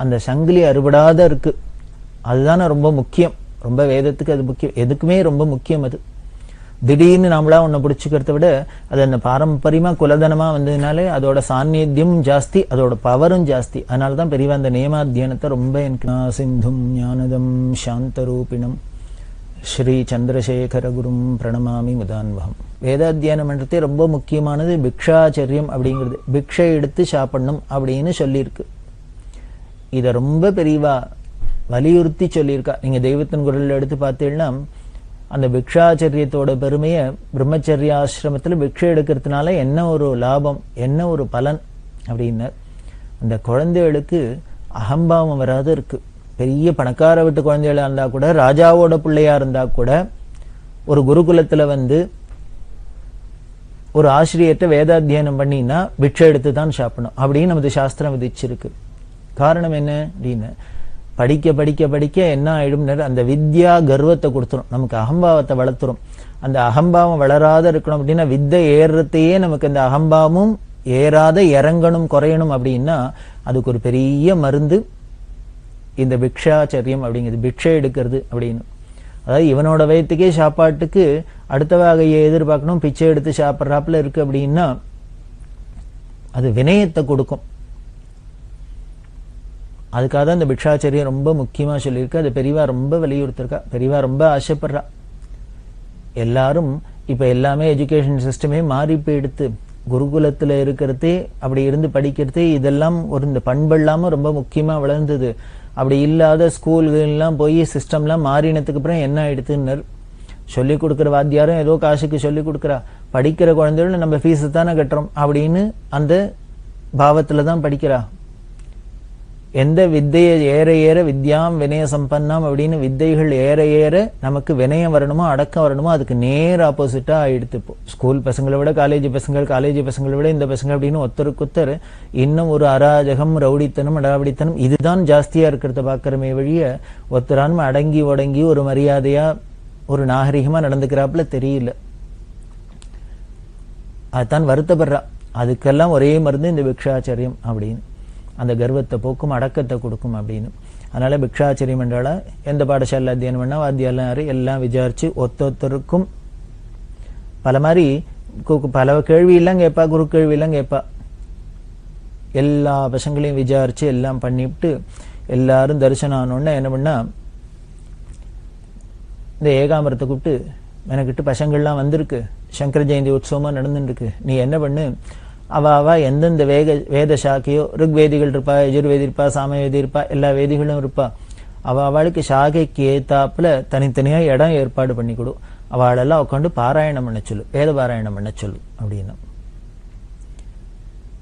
அந்த சங்கிலி அறுபடாத இருக்கு. அதுதானே ரொம்ப முக்கியம். ரொம்ப வேதத்துக்கு அது முக்கியம், எதுக்குமே ரொம்ப முக்கியம். அது திடீர்னு நம்மளா ஒண்ணு பிடிச்சுக்கிறத விட அது அந்த பாரம்பரியமா குலதனமா வந்ததுனாலே அதோட சாநித்தியம் ஜாஸ்தி, அதோட பவரும் ஜாஸ்தி. அதனாலதான் பெரியவா அந்த நியமாத்தியனத்தை ரொம்ப சிந்தும் ஞானதம் சாந்தரூபிணம் ஸ்ரீ சந்திரசேகர குரும் பிரணமாமி முதான்வகம். வேதாத்தியானம் பண்றதே ரொம்ப முக்கியமானது பிக்ஷாச்சரியம் அப்படிங்கிறது. பிக்ஷை எடுத்து சாப்பிடணும் அப்படின்னு சொல்லியிருக்கு. இதை ரொம்ப பெரியவா வலியுறுத்தி சொல்லியிருக்கா. நீங்க தெய்வத்தின் குரல் எடுத்து பார்த்தீங்கன்னா அந்த பிக்ஷாச்சரியத்தோட பெருமையை, பிரம்மச்சரிய ஆசிரமத்தில் பிக்ஷை எடுக்கிறதுனால என்ன ஒரு லாபம், என்ன ஒரு பலன் அப்படின்னா, அந்த குழந்தைகளுக்கு அகம்பாவம் வராது இருக்கு. பெரிய பணக்கார வீட்டு குழந்தைகளா இருந்தா கூட, ராஜாவோட பிள்ளையா இருந்தா கூட, ஒரு குருகுலத்துல வந்து ஒரு ஆசிரியர்கிட்ட வேதாத்தியனம் பண்ணினா பிக்ஷை எடுத்து தான் சாப்பிடணும் அப்படின்னு நமது சாஸ்திரம் விதிச்சிருக்கு. காரணம் என்ன அப்படின்னு, படிக்க படிக்க படிக்க என்ன ஆயிடும், அந்த வித்யா கர்வத்தை கொடுத்துரும், நமக்கு அகம்பாவத்தை வளர்த்துரும். அந்த அகம்பாவம் வளராத இருக்கணும் அப்படின்னா, வித்தை ஏறுறதையே நமக்கு அந்த அகம்பாவமும் ஏறாத இறங்கணும் குறையணும் அப்படின்னா அதுக்கு ஒரு பெரிய மருந்து இந்த பிக்ஷாச்சரியம் அப்படிங்கிறது, பிக்ஷை எடுக்கிறது அப்படின்னு. அதாவது இவனோட வயத்துக்கே சாப்பாட்டுக்கு அடுத்த வகையை எதிர்பார்க்கணும், பிச்சை எடுத்து சாப்பிட்றாப்புல இருக்கு அப்படின்னா அது வினயத்தை கொடுக்கும். அதுக்காக தான் இந்த பிக்ஷாச்சரியம் ரொம்ப முக்கியமா சொல்லியிருக்கு. அது பெரியவா ரொம்ப வலியுறுத்திருக்கா, பெரியவா ரொம்ப ஆசைப்படுறா. எல்லாரும் இப்ப எல்லாமே எஜுகேஷன் சிஸ்டமே மாறி போயிடுத்து. குருகுலத்துல இருக்கிறதே, அப்படி இருந்து படிக்கிறதே, இதெல்லாம் ஒரு இந்த பண்பெல்லாம ரொம்ப முக்கியமா வளர்ந்தது. அப்படி இல்லாத ஸ்கூல்கள்லாம் போய் சிஸ்டம்லாம் மாறினதுக்கு அப்புறம் என்ன ஆயிடுத்துன்னு, சொல்லிக் கொடுக்குற வாத்தியாரும் ஏதோ காசுக்கு சொல்லிக் கொடுக்குறா, படிக்கிற குழந்தைகள் நம்ம ஃபீஸ் தானே கட்டுறோம் அப்படின்னு அந்த பாவத்துல தான் படிக்கிறா. எந்த வித்தையை ஏற ஏற வித்யாம் வினய சம்பன்னாம் அப்படின்னு வித்தைகள் ஏற ஏற நமக்கு வினயம் வரணுமோ அடக்கம் வரணுமோ அதுக்கு நேர் ஆப்போசிட்டா ஆயிடுத்து. இப்போ ஸ்கூல் பசங்களை விட காலேஜ் பசங்களை விட இந்த பசங்க அப்படின்னு ஒருத்தருக்குத்தர் இன்னும் ஒரு அராஜகம், ரவுடித்தனம், அடாவடித்தனம் இதுதான் ஜாஸ்தியா இருக்கிறத பாக்கிறமே வழிய ஒருத்தரானும் அடங்கி ஒடங்கி ஒரு மரியாதையா ஒரு நாகரிகமா நடந்துக்கிறாப்புல தெரியல. அதுதான் வருத்தப்படுறா. அதுக்கெல்லாம் ஒரே மருந்து இந்த பிக்ஷாச்சரியம் அப்படின்னு, அந்த கர்வத்தை போக்கும், அடக்கத்தை கொடுக்கும் அப்படின்னு. அதனால பிக்ஷாச்சரியம் என்றால எந்த பாடசாலை அத்தியனம் பண்ணா வாத்தியாலும் எல்லாம் விசாரிச்சு ஒத்தொத்தருக்கும் பல மாதிரி பல கேள்வியெல்லாம் கேட்பா, குரு கேள்வியெல்லாம் கேட்பா. எல்லா பசங்களையும் விசாரிச்சு எல்லாம் பண்ணிவிட்டு எல்லாரும் தரிசனம் ஆனோன்னா என்ன பண்ணா, இந்த ஏகாம்பரத்தை கூப்பிட்டு, எனக்கிட்டு பசங்கள்லாம் வந்திருக்கு, சங்கர ஜெயந்தி உற்சவமா நடந்துருக்கு, நீ என்ன பண்ணு, அவ எந்தெந்த வேத சாக்கையோ, ருக்வேதிகள் இருப்பா, யஜுர்வேதி இருப்பா, சாமவேதி இருப்பா, எல்லா வேதிகளும் இருப்பா, அவளுக்கு சாகைக்கு ஏத்தாப்புல தனித்தனியா இடம் ஏற்பாடு பண்ணி கொடு, அவளெல்லாம் உட்காந்து பாராயணம் பண்ண சொல்லு, வேத பாராயணம் பண்ண சொல்லு அப்படின்னா.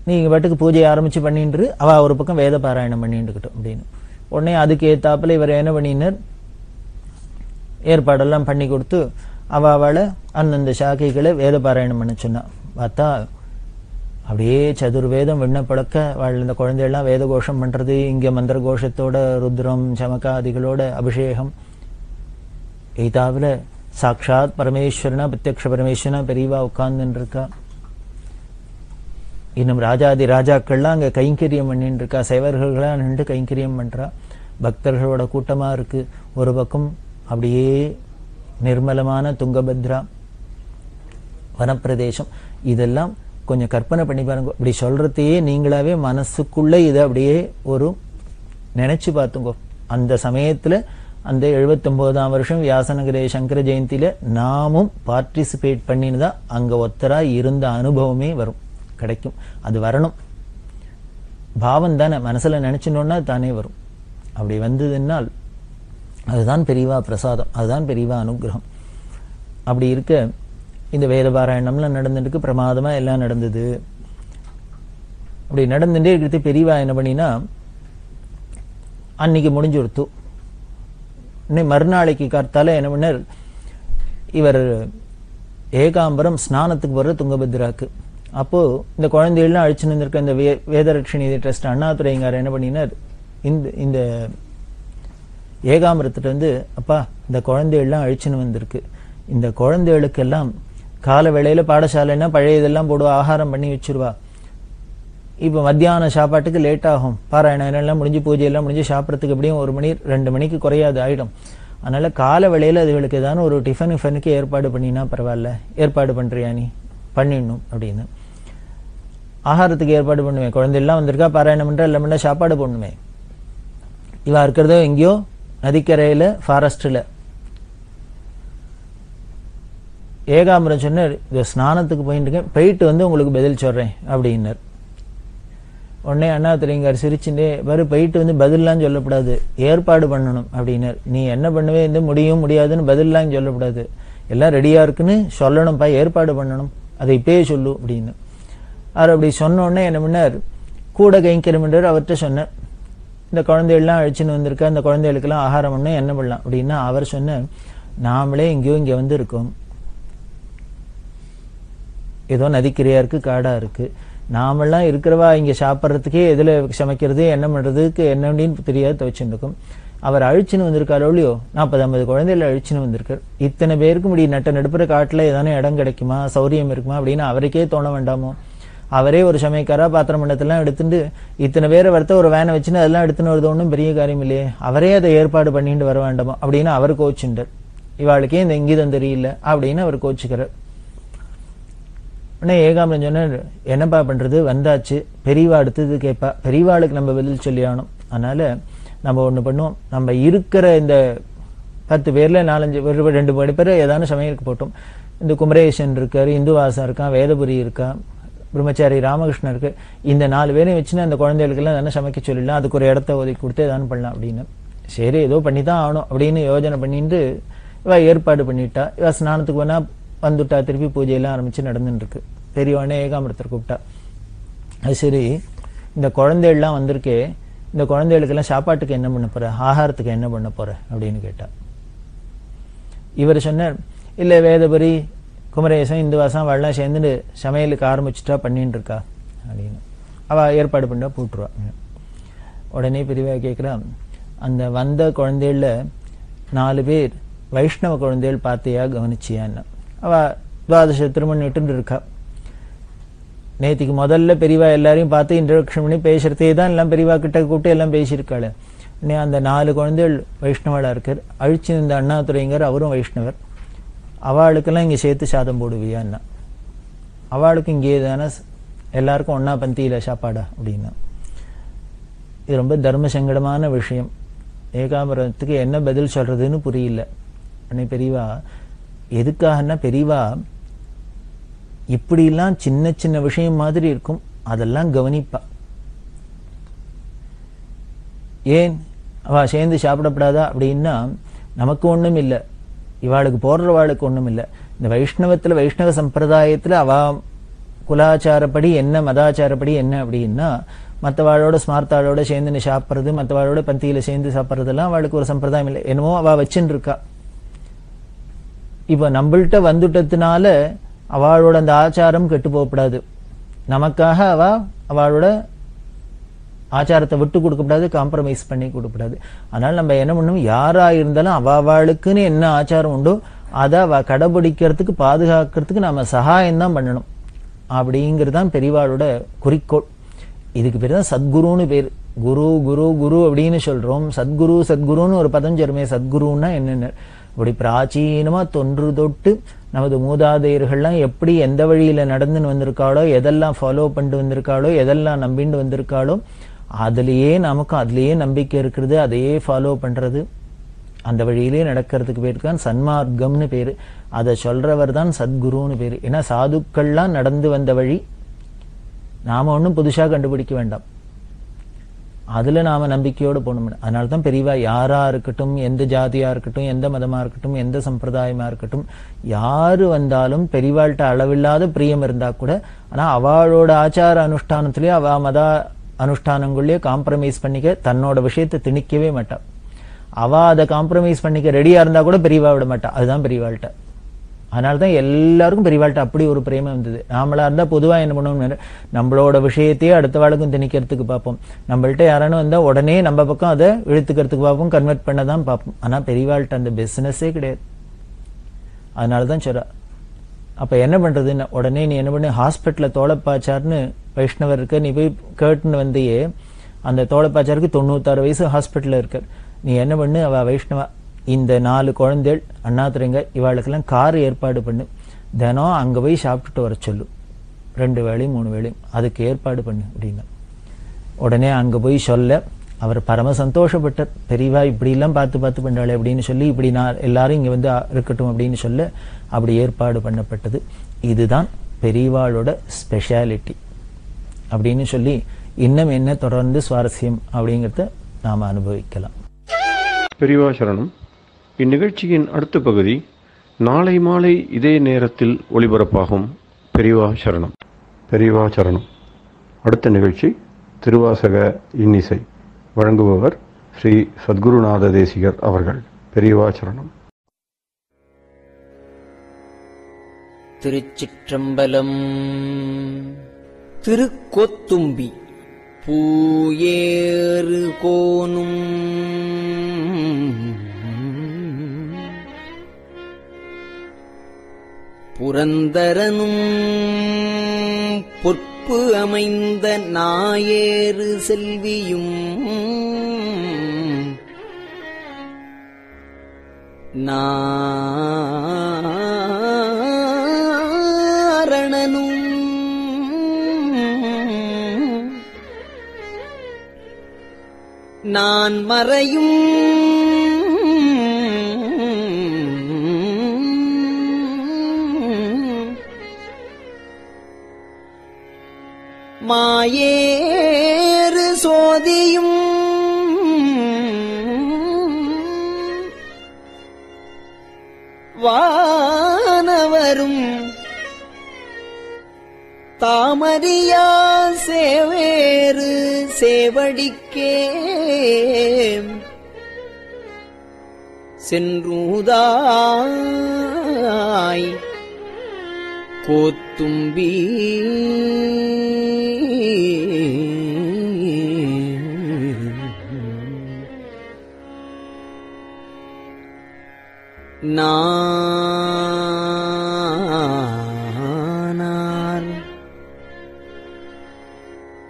நீங்க பாட்டுக்கு பூஜை ஆரம்பிச்சு பண்ணிட்டு அவ ஒரு பக்கம் வேத பாராயணம் பண்ணிட்டுக்கிட்டோம் அப்படின்னு. உடனே அதுக்கு ஏத்தாப்புல இவர் என்ன பண்ணினார், ஏற்பாடெல்லாம் பண்ணி கொடுத்து அவளை அந்தந்த சாக்கைகளை வேத பாராயணம் பண்ண சொன்னா. பார்த்தா அப்படியே சதுர்வேதம் விண்ணப்பழக்க வாழ் இந்த குழந்தையெல்லாம் வேத கோஷம் பண்றது, இங்க மந்திர கோஷத்தோட ருத்ரம் சமகாதிகளோட அபிஷேகம். எய்தாவில் சாட்சாத் பரமேஸ்வரனா, பிரத்யக்ஷ பரமேஸ்வரனா பெரியவா உட்கார்ந்துன்னு இருக்கா. இன்னும் ராஜாதி ராஜாக்கள்லாம் அங்க கைங்கரியம் பண்ணிட்டு இருக்கா, சைவர்களா நின்று கைங்கரியம் பண்றா. பக்தர்களோட கூட்டமா இருக்கு. ஒரு பக்கம் அப்படியே நிர்மலமான துங்கபத்ரா வனப்பிரதேசம். இதெல்லாம் கொஞ்சம் கற்பனை பண்ணி பாருங்க. இப்படி சொல்றதையே நீங்களாவே மனசுக்குள்ள இதை அப்படியே ஒரு நினைச்சு பார்த்துங்க. அந்த சமயத்துல அந்த 79ஆம் வருஷம் வியாசநகரே சங்கர ஜெயந்தியில நாமும் பார்ட்டிசிபேட் பண்ணினுதான் அங்க ஒத்தரா இருந்த அனுபவமே வரும், கிடைக்கும். அது வரணும், பாவம் தானே, மனசுல நினைச்சுனோன்னா தானே வரும். அப்படி வந்ததுன்னால் அதுதான் பெரியவா பிரசாதம், அதுதான் பெரியவா அனுகிரகம். அப்படி இருக்க இந்த வேத பாராயணம்லாம் நடந்துட்டு பிரமாதமா எல்லாம் நடந்தது. அப்படி நடந்துட்டே இருக்கிறது. பெரியவா என்ன பண்ணினா, அன்னைக்கு முடிஞ்சு கொடுத்து இன்னும் மறுநாளைக்கு காத்தால என்ன பண்ணார், இவர் ஏகாம்பரம் ஸ்நானத்துக்கு வர்ற துங்கபத்ராக்கு. அப்போ இந்த குழந்தைகள்லாம் அழிச்சுன்னு இருந்திருக்க இந்த வேதரட்சிணி ட்ரஸ்ட் அண்ணாதுரைங்கார் என்ன பண்ணினார், இந்த ஏகாம்பரத்துல வந்து, அப்பா இந்த குழந்தைகள்லாம் அழிச்சுன்னு வந்திருக்கு, இந்த குழந்தைகளுக்கெல்லாம் கால வேளையில பாடசாலைன்னா பழைய இதெல்லாம் போடுவா, ஆகாரம் பண்ணி வச்சிருவா. இப்ப மத்தியான சாப்பாட்டுக்கு லேட் ஆகும், பாராயணம் எல்லாம் முடிஞ்சு பூஜை எல்லாம் முடிஞ்சு சாப்பிட்றதுக்கு எப்படியும் 1 மணி 2 மணிக்கு குறையாது ஆயிடும். அதனால கால வேளையில அதுகளுக்கு ஏதாவது ஒரு டிஃபனுக்கு ஏற்பாடு பண்ணினா பரவாயில்ல, ஏற்பாடு பண்றியா நீ, பண்ணிடணும் அப்படின்னு. ஆகாரத்துக்கு ஏற்பாடு பண்ணுவேன், குழந்தையெல்லாம் வந்திருக்கா, பாராயணம் பண்ற எல்லாம் பண்ண சாப்பாடு போடணுமே. இவா இருக்கிறதோ எங்கேயோ நதிக்கரையில ஃபாரஸ்ட்ல. ஏகாம்பரம் சொன்னார், இது ஸ்நானத்துக்கு போயிட்டு வந்து உங்களுக்கு பதில் சொல்றேன் அப்படின்னார். உடனே அண்ணாதுரைங்கார் சிரிச்சுட்டே, வரு போயிட்டு வந்து பதில்லாம் சொல்லக்கூடாது, ஏற்பாடு பண்ணணும் அப்படின்னார். நீ என்ன பண்ணுவே, இந்த முடியும் முடியாதுன்னு பதில்லாம் சொல்லக்கூடாது, எல்லாம் ரெடியா இருக்குன்னு சொல்லணும்ப்பா, ஏற்பாடு பண்ணணும், அதை இப்பயே சொல்லு அப்படின்னு. அவர் அப்படி சொன்ன உடனே என்ன பண்ணார், கூட கைங்கரியம் அவர்கிட்ட சொன்னார், இந்த குழந்தைகள்லாம் அழிச்சுன்னு வந்திருக்கா, இந்த குழந்தைகளுக்கெல்லாம் ஆகாரம் பண்ண என்ன பண்ணலாம் அப்படின்னா, அவர் சொன்ன, நாமளே எங்கேயோ இங்க வந்து இருக்கோம், ஏதோ நதிக்கரையா இருக்கு, காடா இருக்கு, நாமெல்லாம் இருக்கிறவா இங்க சாப்பிட்றதுக்கே எதுல சமைக்கிறது என்ன பண்றதுக்கு என்னன்னு தெரியாது துவச்சுட்டு இருக்கும். அவர் அழிச்சுன்னு வந்திருக்காரோ இல்லையோ, 40-50 குழந்தைகள் அழிச்சுன்னு வந்திருக்கார். இத்தனை பேருக்கு முடி நடுப்புற காட்டுல ஏதானே இடம் கிடைக்குமா, சௌரியம் இருக்குமா அப்படின்னு அவருக்கே தோண வேண்டாமோ? அவரே ஒரு சமயக்காரா பாத்திர மண்டலத்தெல்லாம் எடுத்துட்டு இத்தனை பேரை வரத்த ஒரு வேனை வச்சுன்னு அதெல்லாம் எடுத்துன்னு வருது ஒன்றும் பெரிய காரியம் இல்லையே, அவரே அதை ஏற்பாடு பண்ணிட்டு வர வேண்டாமா அப்படின்னு அவர் கோச்சுட்டார். இவாளுக்கே இந்த இங்கீதம் தெரியல அப்படின்னு அவர் கோச்சுக்கிறார். உடனே ஏகாம்பரம் சொன்னார், என்னப்பா பண்றது, வந்தாச்சு, பெரியவா அடுத்தது கேட்பா, பெரியவாளுக்கு நம்ம பதில் சொல்லி ஆகணும். அதனால நம்ம ஒண்ணு பண்ணுவோம், நம்ம இருக்கிற இந்த 10 பேர்ல 4-5 பேர் 2 பேர் ஏதான சமையலுக்கு போட்டோம். இந்த குமரேசன் இருக்காரு, இந்துவாசம் இருக்கான், வேதபுரி இருக்கா, பிரம்மச்சாரி ராமகிருஷ்ணன் இருக்கு. இந்த 4 பேரையும் வச்சுன்னு அந்த குழந்தைகளுக்கெல்லாம் தானே சமைக்க சொல்லிடலாம், அதுக்கு ஒரு இடத்த ஒதுக்கி கொடுத்து ஏதானு பண்ணலாம் அப்படின்னு. சரி ஏதோ பண்ணிதான் ஆகணும் அப்படின்னு யோஜனை பண்ணிட்டு இவ ஏற்பாடு பண்ணிட்டா. இவ ஸ்நானத்துக்கு வேணா வந்துட்டா, திருப்பி பூஜையெல்லாம் ஆரம்பிச்சு நடந்துட்டு இருக்கு. பெரியவானே ஏகாமிரத்தர் கூப்பிட்டா. அது சரி, இந்த குழந்தைகள்லாம் வந்திருக்கே, இந்த குழந்தைகளுக்கெல்லாம் சாப்பாட்டுக்கு என்ன பண்ண போற, ஆகாரத்துக்கு என்ன பண்ண போற அப்படின்னு கேட்டா. இவர் சொன்னார், இல்ல வேதபுரி குமரேசன் இந்துவாசம் அவள்லாம் சேர்ந்துட்டு சமையலுக்கு ஆரம்பிச்சுட்டா பண்ணிட்டு இருக்கா அப்படின்னு. அவ ஏற்பாடு பண்ணா போட்டுருவா. உடனே பெரியவா கேட்கிறா, அந்த வந்த குழந்தைகள்ல 4 பேர் வைஷ்ணவ குழந்தைகள் பார்த்தியா கவனிச்சியான்னு. அவ துவாதச திருமணிட்டு இருக்கா. நேத்திக்கு முதல்ல பெரியவா எல்லாரையும் பார்த்து இன்ட்ரடக்ஷன் பண்ணி பேசுறதே தான் எல்லாம் பெரியவா கிட்ட கூப்பிட்டு எல்லாம் பேசியிருக்காள். அந்த 4 குழந்தைகள் வைஷ்ணவளா இருக்கார். அழிச்சு இந்த அண்ணாதுரைங்கர் அவரும் வைஷ்ணவர். அவளுக்கெல்லாம் இங்க சேர்த்து சாதம் போடுவியான்னா. அவளுக்கு இங்கே தானே எல்லாருக்கும் ஒன்னா பந்தியில சாப்பாடா அப்படின்னா. இது ரொம்ப தர்ம சங்கடமான விஷயம். ஏகாம்பரத்துக்கு என்ன பதில் சொல்றதுன்னு புரியல. அன்னை பெரியவா எதுக்காகனா, பெரியவா இப்படிலாம் சின்ன சின்ன விஷயம் மாதிரி இருக்கும், அதெல்லாம் கவனிப்பா. ஏன் அவ சேர்ந்து சாப்பிடப்படாதா அப்படின்னா, நமக்கு ஒண்ணும் இல்லை, இவாளுக்கு போடுறவாளுக்கு ஒண்ணும் இல்லை. இந்த வைஷ்ணவத்துல வைஷ்ணவ சம்பிரதாயத்துல அவ குலாச்சாரப்படி என்ன, மதாச்சாரப்படி என்ன அப்படின்னா, மற்றவாளோட ஸ்மார்த்தாளோட சேர்ந்து சாப்பிட்றது, மற்றவாளோட பந்தியில சேர்ந்து சாப்பிட்றதெல்லாம் அவளுக்கு ஒரு சம்பிரதாயம் இல்லை. என்னமோ அவ வச்சுன்னு இருக்கா. இப்ப நம்மள்கிட்ட வந்துட்டதுனால அவளோட அந்த ஆச்சாரம் கெட்டு போகக்கூடாது. நமக்காக அவளோட ஆச்சாரத்தை விட்டு கொடுக்கப்படாது, காம்ப்ரமைஸ் பண்ணி கொடுக்கப்படாது. அதனால நம்ம என்ன பண்ணணும், யாரா இருந்தாலும் அவளுக்குன்னு என்ன ஆச்சாரம் உண்டோ அதை அவ கடைபிடிக்கிறதுக்கு பாதுகாக்கிறதுக்கு நாம சகாயம் தான் பண்ணணும். அப்படிங்கிறதுதான் பெரியவாளோட குறிக்கோள். இதுக்கு பேர் தான் சத்குருன்னு பேர். குரு குரு குரு அப்படின்னு சொல்றோம். சத்குரு சத்குருன்னு ஒரு பதம் சேருமே. சத்குருன்னா என்னென்ன, இப்படி பிராச்சீனமா தொன்று தொட்டு நமது மூதாதையர்கள்லாம் எப்படி எந்த வழியில நடந்துன்னு வந்திருக்காளோ, எதெல்லாம் ஃபாலோ பண்ணிட்டு வந்திருக்காளோ, எதெல்லாம் நம்பிண்டு வந்திருக்காளோ, அதுலயே நமக்கும் அதுலயே நம்பிக்கை இருக்கிறது, அதையே ஃபாலோ பண்றது, அந்த வழியிலே நடக்கிறதுக்கு பேருக்கு தான் சன்மார்க்கம்னு பேரு. அதை சொல்றவர் தான் சத்குருன்னு பேரு. ஏன்னா சாதுக்கள்லாம் நடந்து வந்த வழி, நாம ஒன்றும் புதுசா கண்டுபிடிக்க வேண்டாம், அதுல நாம நம்பிக்கையோடு போகணும். அதனால்தான் பெரியவா யாரா இருக்கட்டும், எந்த ஜாதியா இருக்கட்டும், எந்த மதமா இருக்கட்டும், எந்த சம்பிரதாயமா இருக்கட்டும், யாரு வந்தாலும் பெரியவாள்கிட்ட அளவில்லாத பிரியம் இருந்தா கூட, ஆனா அவளோட ஆச்சார அனுஷ்டானத்திலேயே அவ மத அனுஷ்டானங்கள்லயே காம்ப்ரமைஸ் பண்ணிக்க தன்னோட விஷயத்தை திணிக்கவே மாட்டா. அவ அதை காம்ப்ரமைஸ் பண்ணிக்க ரெடியா இருந்தா கூட பெரியவா விட மாட்டா. அதுதான் பெரியவாள்கிட்ட. அதனால்தான் எல்லாருக்கும் பெரியவாள்கிட்ட அப்படி ஒரு பிரேமம் வந்தது. நாமளா இருந்தா பொதுவா என்ன பண்ணுவோம், நம்மளோட விஷயத்தையே அடுத்த வாழ்க்கும் திணிக்கிறதுக்கு பார்ப்போம். நம்மள்ட்ட யாரானு வந்தா உடனே நம்ம பக்கம் அதை இழுத்துக்கிறதுக்கு பார்ப்போம், கன்வெர்ட் பண்ணதான் பார்ப்போம். ஆனா பெரியவாள்கிட்ட அந்த பிசினஸே கிடையாது. அதனாலதான் சொல்றா. அப்ப என்ன பண்றதுன்னு, உடனே நீ என்ன பண்ணு, ஹாஸ்பிட்டல்ல தோளப்பாச்சார்னு வைஷ்ணவர் இருக்க, நீ போய் கேட்டுன்னு வந்தியே, அந்த தோளப்பாச்சாருக்கு 96 வயசு ஹாஸ்பிட்டல்ல இருக்கார். நீ என்ன பண்ணு, அவ வைஷ்ணவா, இந்த 4 குழந்தைகள் அண்ணாதுரைங்க இவாளுக்கெல்லாம் கார் ஏற்பாடு பண்ணு, தினம் அங்க போய் சாப்பிட்டுட்டு வர சொல்லு, 2 வேளையும் 3 வேளையும் அதுக்கு ஏற்பாடு பண்ணு அப்படின்னா. உடனே அங்க போய் சொல்ல அவர் பரம சந்தோஷப்பட்டார். பெரியவா இப்படி எல்லாம் பார்த்து பண்றாளே அப்படின்னு சொல்லி, இப்படி நான் எல்லாரும் இங்க வந்து இருக்கட்டும் அப்படின்னு சொல்ல அப்படி ஏற்பாடு பண்ணப்பட்டது. இதுதான் பெரியவாளோட ஸ்பெஷாலிட்டி அப்படின்னு சொல்லி, இன்னும் என்ன தொடர்ந்து சுவாரஸ்யம் அப்படிங்கிறத நாம அனுபவிக்கலாம். பெரியவா சரணம். இந்நிகழ்ச்சியின் அடுத்த பகுதி நாளை மாலை இதே நேரத்தில் ஒளிபரப்பாகும். பெரியவா சரணம். பெரியவா சரணம். அடுத்த நிகழ்ச்சி திருவாசக இன்னிசை. வழங்குபவர் ஸ்ரீ சத்குருநாத தேசிகர் அவர்கள். பெரியவா சரணம். திருச்சிற்றம்பலம். திருக்கோத்தும்பி பூயேறு கோனும் புரந்தரனும் பொற்பு அமைந்த நாயேறு செல்வியும் நாரணனும் நான் மறையும் மாயேறு சோதியும் வானவரும் தாமரியா சேவேறு சேவடிக்கே சென்றூதாய் கோத்தும்பி நானார்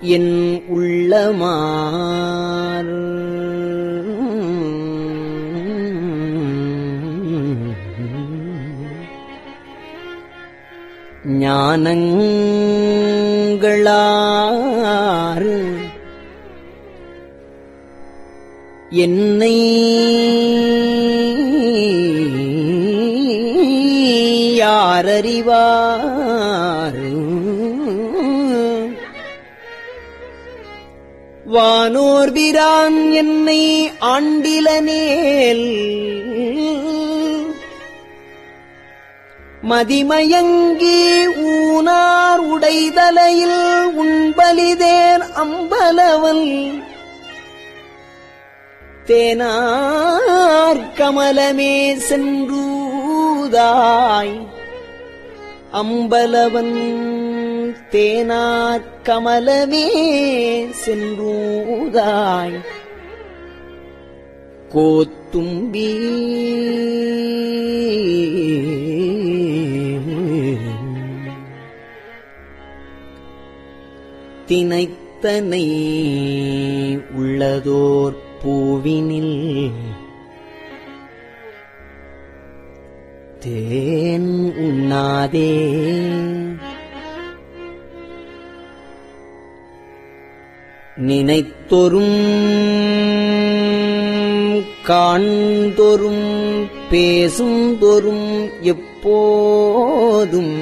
என் உள்ளமார் ஞானங்களாறு என்னை யாரறிவார் வானோர்பிரான் என்னை ஆண்டிலனேல் மதிமயங்கி ஊனார் உடைதலையில் உண்பலிதேர் அம்பலவல் தேனார் கமலமே சென்றூதாய் அம்பலவன் தேனார் கமலமே சென்றூதாய் கோத்தும்பி தினைத்தனை உள்ளதோர் பூவினில் தேன் உண்ணாதே நினைத்தொரும் காண்தொரும் பேசுந்தொரும் எப்போதும்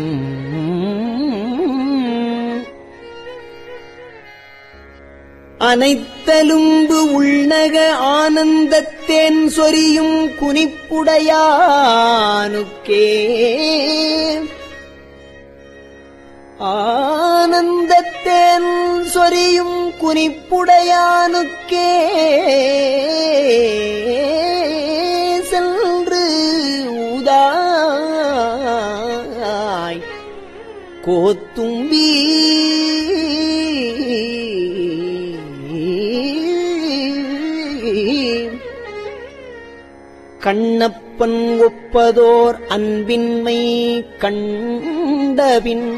அனைத்தலும்பு உள்நக ஆனந்தத்தேன் சொரியும் குனிப்புடையானுக்கே ஆனந்தத்தேன் சொரியும் குறிப்புடையானுக்கே சென்று ஊதாய் கோத்தும்பி கண்ணப்பன் ஒப்பதோர் அன்பின்மை கண்டபின்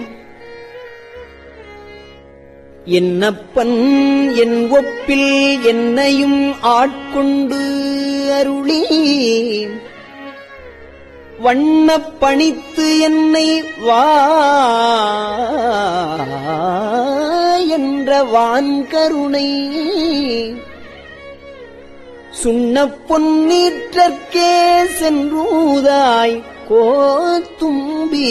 என்னப்பன் என் ஒப்பில் என்னையும் ஆட்கொண்டு அருளி வண்ணப் பணித்து என்னை வா என்ற வான்கருணை சுண்ணப் பொன்னீற்றற்கே சென்றூதாய் கோத்தும்பி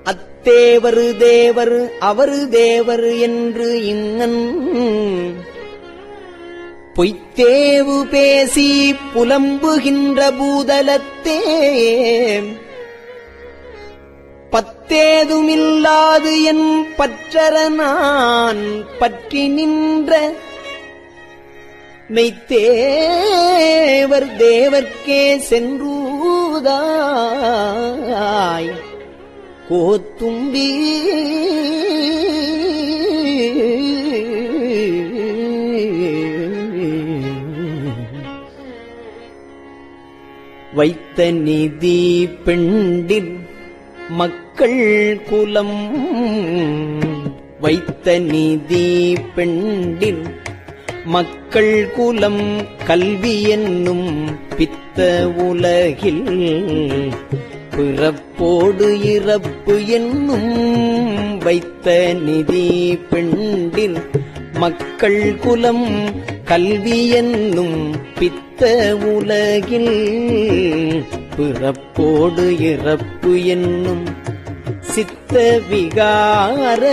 அத்தேவரு தேவர் அவரு தேவர் என்று இங்கன் பொய்த்தேவு பேசி புலம்புகின்ற பூதலத்தே பத்தேதுமில்லாது என் பற்றற நான் பற்றி நின்ற மெய்த்தேவர் தேவர்க்கே சென்றூதாய் கோத்தும்பி வைத்த நிதி பெண்டில் மக்கள் குலம் வைத்த நிதி பெண்டில் மக்கள் குலம் கல்வி என்னும் பித்த உலகில் பிறப்போடு இறப்பு என்னும் வைத்த நிதி பெண்டில் மக்கள் குலம் கல்வி என்னும் பித்த உலகில் பிறப்போடு இறப்பு என்னும் சித்த விகார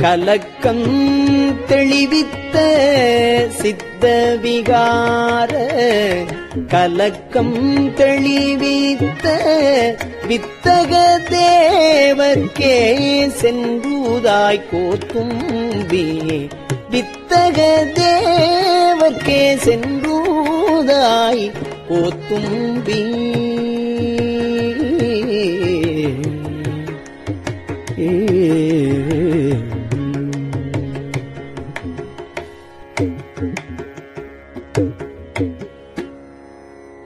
கலக்கம் தெளிவித்த சித்த விகார கலக்கம் தெளிவித்த வித்தக தேவர்க்கே சென்றுதாய் கோத்தும்பி வித்தக தேவர்க்கே சென்றுதாய் கோத்தும்பி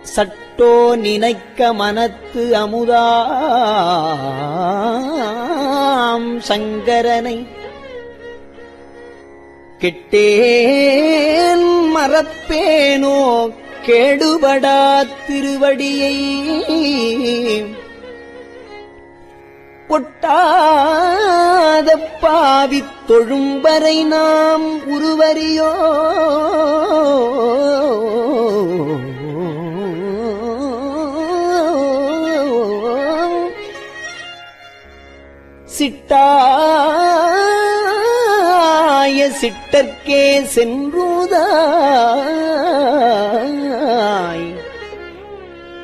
சட்டோ நினைக்க மனத்து அமுதாம் சங்கரனை கெட்டேன் மறப்பேனோ கேடுபடா திருவடியை பொட்டாத பாவித் தொழும்பரை நாம் உருவறியோ சிட்டாய சிட்டர்க்கே சென்றுதாய்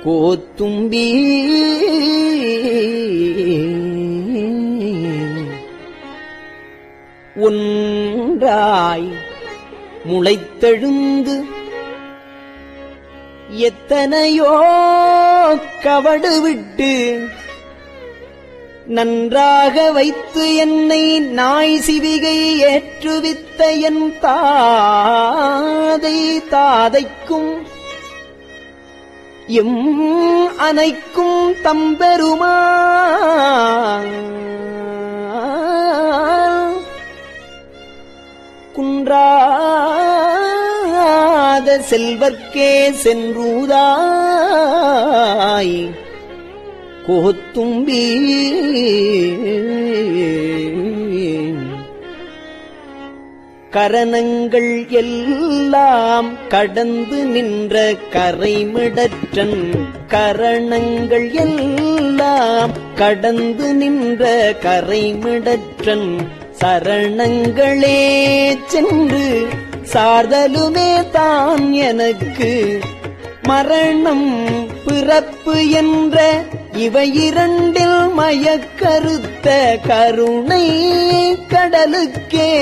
கோத்தும்பி ஒன்றாய் முளைத்தெழுந்து எத்தனையோ கவடு விட்டு நன்றாக வைத்து என்னை நாய் சிவிகை ஏற்றுவித்த என் தாதைக்கும் எம் அனைக்கும் தம்பெருமா குன்றாத செல்வர்க்கே சென்றுதாய் கோத்தும்பி கரணங்கள் எல்லாம் கடந்து நின்ற கரைமிடற்றன் கரணங்கள் எல்லாம் கடந்து நின்ற கரைமிடற்றன் சரணங்களே சென்று சார்தலுமே தான் எனக்கு மரணம் பிறப்பு என்ற இவை இரண்டில் மயக்கறுத்த கருணை கடலுக்கே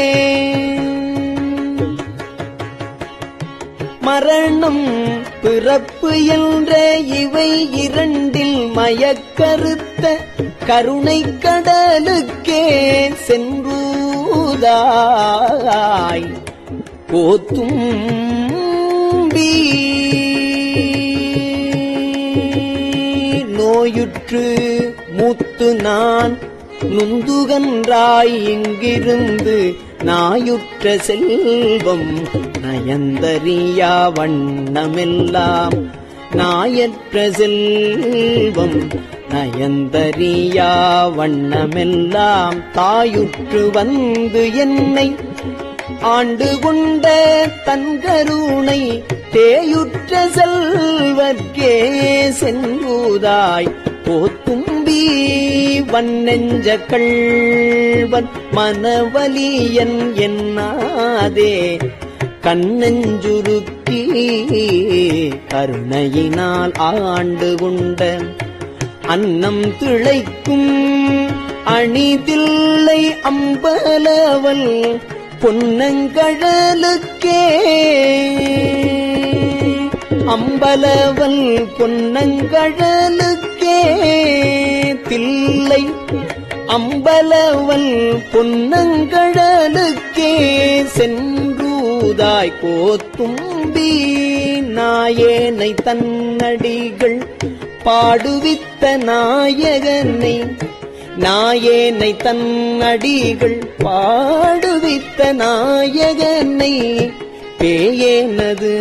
மரணம் பிறப்பு என்ற இவை இரண்டில் மயக்கறுத்த கருணை கடலுக்கே சென்றுதாய் கோத்தும்பி நோயுற்று மூத்து நான் நுந்துகன்றாய் இங்கிருந்து நாயுற்ற செல்வம் நயந்தறியா வண்ணமெல்லாம் நாயற்ற செல்வம் நயந்தறியா வண்ணமெல்லாம் தாயுற்று வந்து என்னை ஆண்டு கொண்ட தன்கருணை தேயுற்ற செல்வர்க்கே சென்றுதாய் கோத்தும்பி வன்னெஞ்ச கள்வன் மனவலியன் என்னாதே கண்ணெஞ்சுருக்கி கருணையினால் ஆண்டு கொண்ட அன்னம் திளைக்கும் அணிதில்லை அம்பலவல் பொன்னங்கழலுக்கே அம்பலவல் பொன்னங்கழலுக்கே தில்லை அம்பலவல் பொன்னங்கழலுக்கே சென்றுதாய் கோத்தும்பி நாயேனை தன்னடிகள் பாடுவித்த நாயகனை நாயேனை தன்னடிகள் பாடுவித்த நாயகனை பேயேனது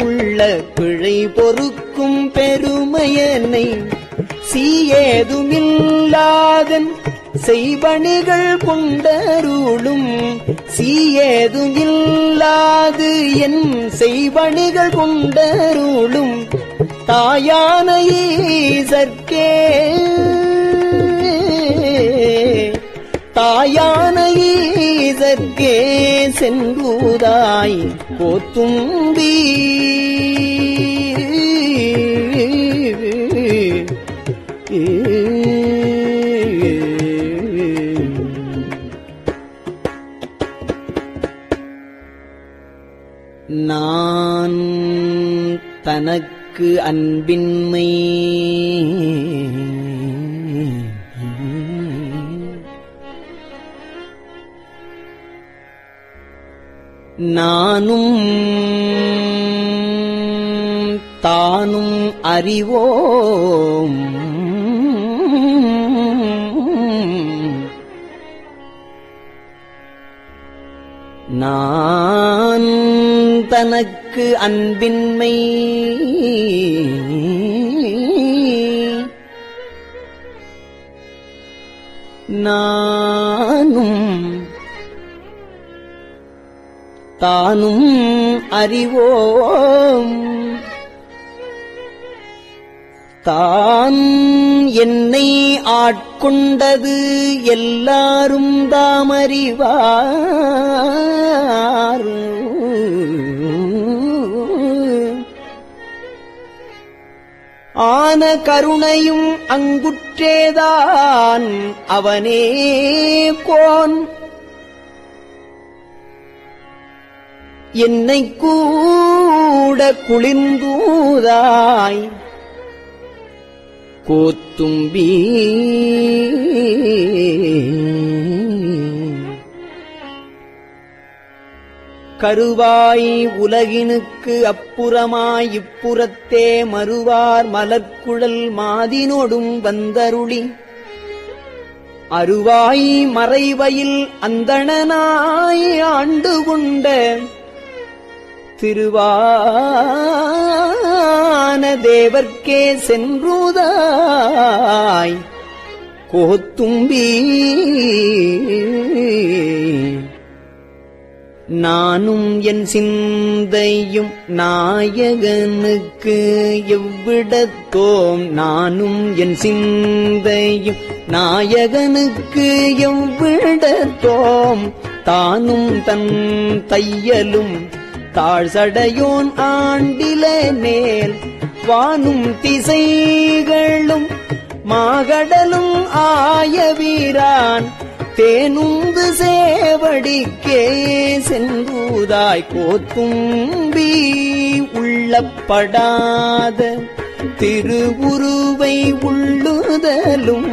உள்ள பிழை பொறுக்கும் பெருமையனை சீயேதுமில்லாதன் செய்வணிகள் கொண்டருளும் சீயேதுமில்லாது என் செய்வணிகள் கொண்டருளும் தாயான ஈசர்க்கே தாயான ஈசர்க்கே செங்குதாய் கோத்தும்பி நான் தனக்கு அன்பின்மை நானும் தானும் அறிவோம் நான் தனக்கு அன்பின்மை நானும் தானும் அறிவோம் தான் என்னை ஆட்கொண்டது எல்லாரும் தாமறிவார் ஆன கருணையும் அங்குற்றேதான் அவனே கோன் என்னை கூட குளிர்ந்தூதாய் கோத்தும்பி கருவாய் உலகினுக்கு அப்புறமாய் இப்புறத்தே மறுவார் மலர்க்குழல் மாதினோடும் வந்தருளி அருவாய் மறைவயில் அந்தணனாய் ஆண்டு கொண்ட திருவான தேவர்க்கே சென்றுதாய் கோத்தும்பி நானும் என் சிந்தையும் நாயகனுக்கு எவ்விடத்தோம் நானும் என் சிந்தையும் நாயகனுக்கு எவ்விடத்தோம் தானும் தன் தையலும் தாழ்சடையோன் ஆண்டில நேல் வானும் திசைகளும் மாகடலும் ஆய வீரான் தேனுந்து சேவடிக்கே சென்றுதாய் கோத்தும்பி உள்ளப்படாத திருவுருவை உள்ளுதலும்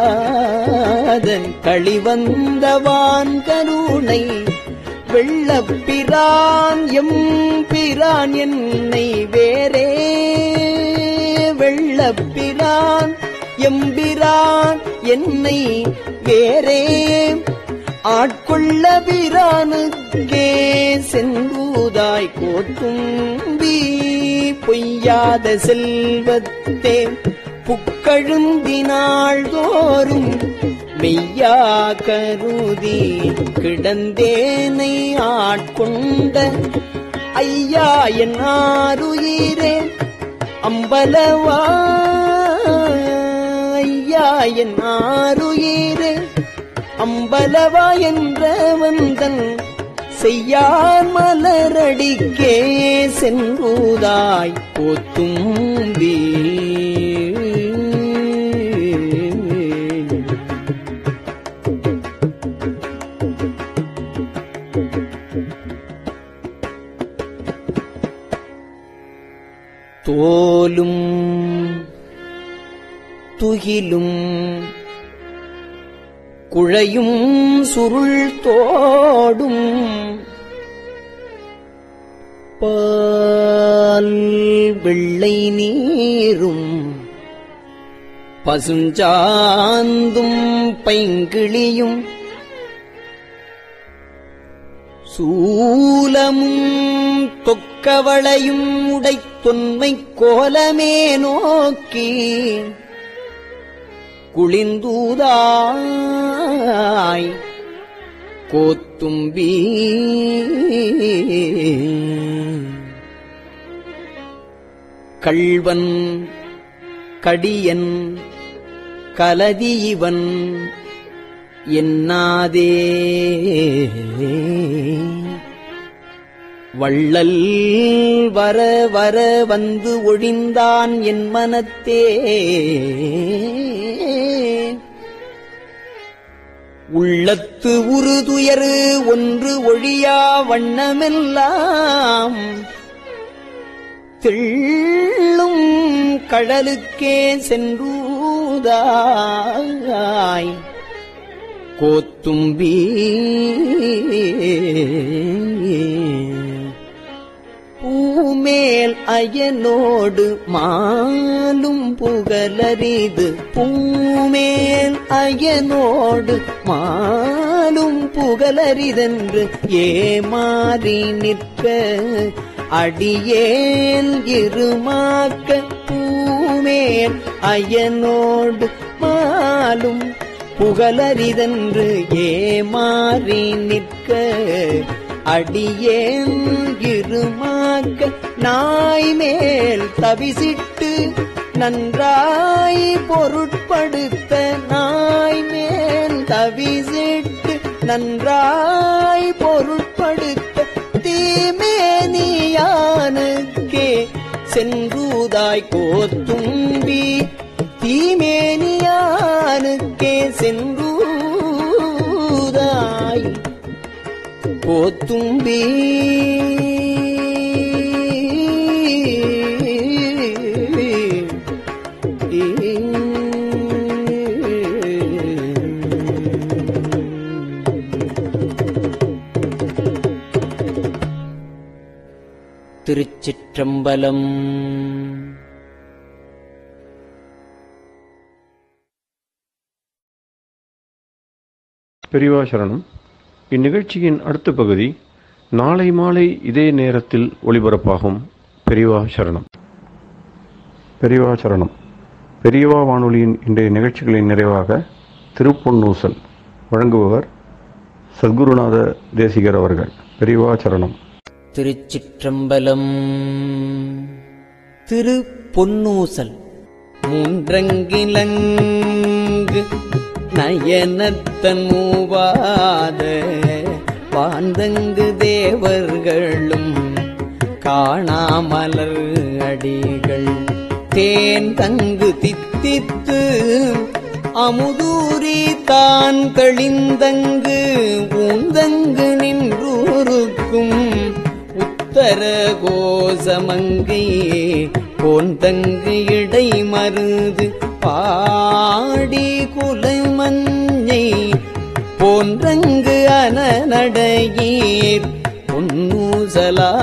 கள்ளப்படாதன் களிவந்தவான் கருணை வெள்ளப்பிரான் எம்பிரான் என்னை வேறே வெள்ளப்பிரான் எம்பிரான் என்னை வேறே ஆட்கொள்ள பிரானுக்கே சென்றுதாய் கோத்தும்பி பொய்யாத செல்வத்தே புக்கழுந்தினாள் தோறும் மெய்யா கருதி கிடந்தேனை ஆட்கொண்ட ஐயா என் ஆருயிரே அம்பலவா ஐயா என் ஆருயிரே அம்பலவா என்றவந்தன் செய்யார் மலரடிக்கே சென்றுதாய் கோத்தும்பி தோலும் துகிலும் குழையும் சுருள் தோடும் பால் வெள்ளை நீரும் பசுஞ்சாந்தும் பைங்கிளியும் சூலமும் தொக்கவளையும் உடைத்தொன்மை கோலமே நோக்கி குளிர்ந்தூதாய் கோத்தும்பி கள்வன் கடியன் கலதி இவன் என்னாதே வள்ளல் வர வர வந்து ஒழிந்தான் என் மனத்தே உள்ளத்து உறுதுயரு ஒன்று ஒழியா வண்ணமெல்லாம் தெள்ளும் கடலுக்கே சென்றூதாய் கோத்தும்பி பூமேல் அயனோடு மாலும் புகழரிது பூமேல் அயனோடு மாலும் புகழரிதென்று ஏமாறி நிற்க அடியேன் இருமாக்க பூமேல் அயனோடு மாலும் புகழரிதென்று ஏமாறி நிற்க அடியேன் இருமாக்க நாய் மேல் தவிசிட்டு நன்றாய் பொருட்படுத்த நாய் மேல் தவிசிட்டு நன்றாய் பொருட்படுத்த தீமேனியானுக்கே சென்றூதாய் கோத்தும்பி தீமேனியானுக்கே சென்றூதாய் கோத்தும்பி திருச்சிற்றம்பலம். பெரியவா சரணம். இந்நிகழ்ச்சியின் அடுத்த பகுதி நாளை மாலை இதே நேரத்தில் ஒளிபரப்பாகும். பெரியவா சரணம். பெரியவா சரணம். பெரியவா வானொலியின் இன்றைய நிகழ்ச்சிகளின் நிறைவாக திருப்பொன்னூசல் வழங்குபவர் சத்குருநாத தேசிகர் அவர்கள். பெரியவா சரணம். திருச்சிற்றம்பலம். திருப்பொன்னூசல். மூன்றங்கிலங்கு நயனத்தன் மூவாத வாழ்ந்தங்கு தேவர்களும் காணாமலர் அடிகள் தேன் தங்கு தித்தித்து அமுதூரி தான் தெளிந்தங்கு ஊந்தங்கு நின்றூருக்கும் உத்தர கோசமங்கை போந்தங்கு இடை மருது பாடி குலமஞ்சை போன்றங்கு அனநடையீர் பொன்னூசலாடாமோ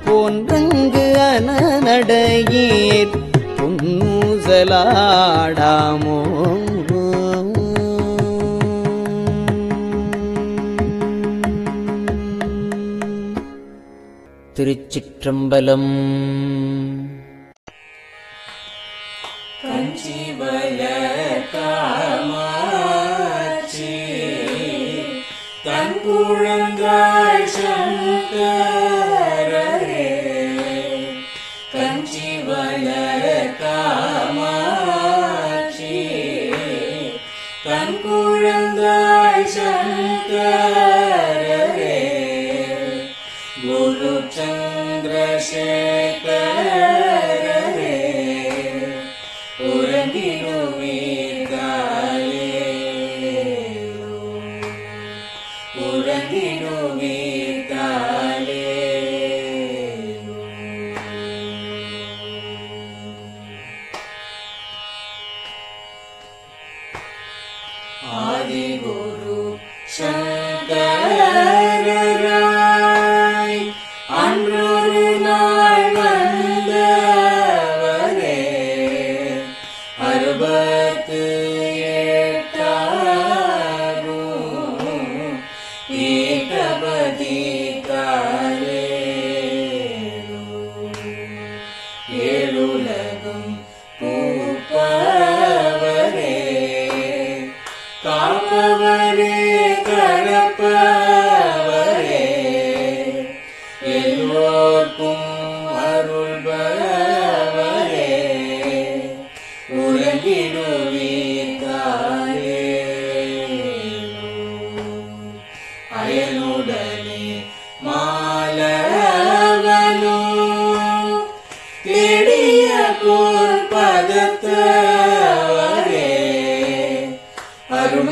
போன்றங்கு அனநடையீர் பொன்னூசலாடாமோ. திருச்சிற்றம்பலம். காமாட்சி தன் குழந்தாய் சங்கரரே கஞ்சிவல காமாட்சி தன் குழந்தாய் சங்கரரே குரு சந்திரசேகரரே ஆதிகுரு சங்கரராய் அன்றொரு நாள் வந்தவரே அறுபத்து எட்டாகும் ஏகபதி காலே ஏழுலகும் பூப்பவரே காப்பவரே கடப்பவரே எல்லோர்க்கும் அருள்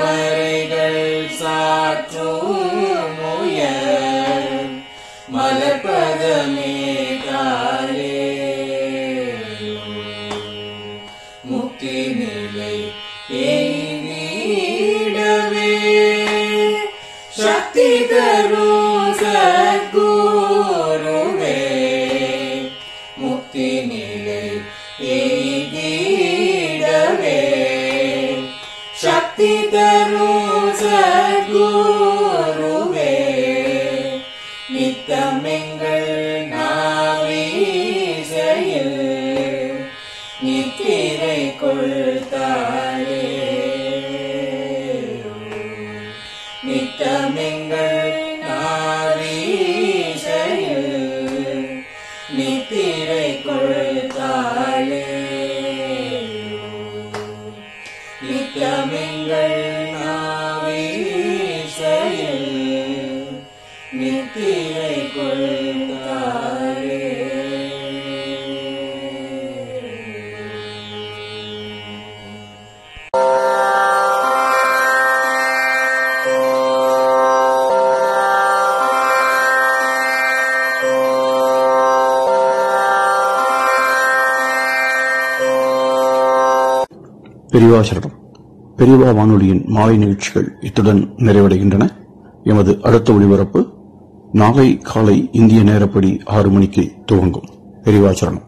மறைகள் சாற்றும் உயர் மலர்பதமே தாரே முக்தி நிலை எய்திடவே சக்தி தரும் சத்குருவே முக்தி நிலை எய்திடவே சக்தி தரும் சத்குருவே நித்தமெங்கள் நாவீசையில் நித்திரை கொள்தாரே நித்தமெங்கள் நாவீசையில் நித்திரை கொள்தாளே நித்தமெங்கள் நாவீசையில் நித்திரை கொள்தாளே பெரியவா சரணம். பெரியவா வானொலியின் மாலை நிகழ்ச்சிகள் இத்துடன் நிறைவடைகின்றன. எமது அடுத்த ஒளிபரப்பு நாளை காலை இந்திய நேரப்படி 6 மணிக்கு துவங்கும். பெரியவா சரணம்.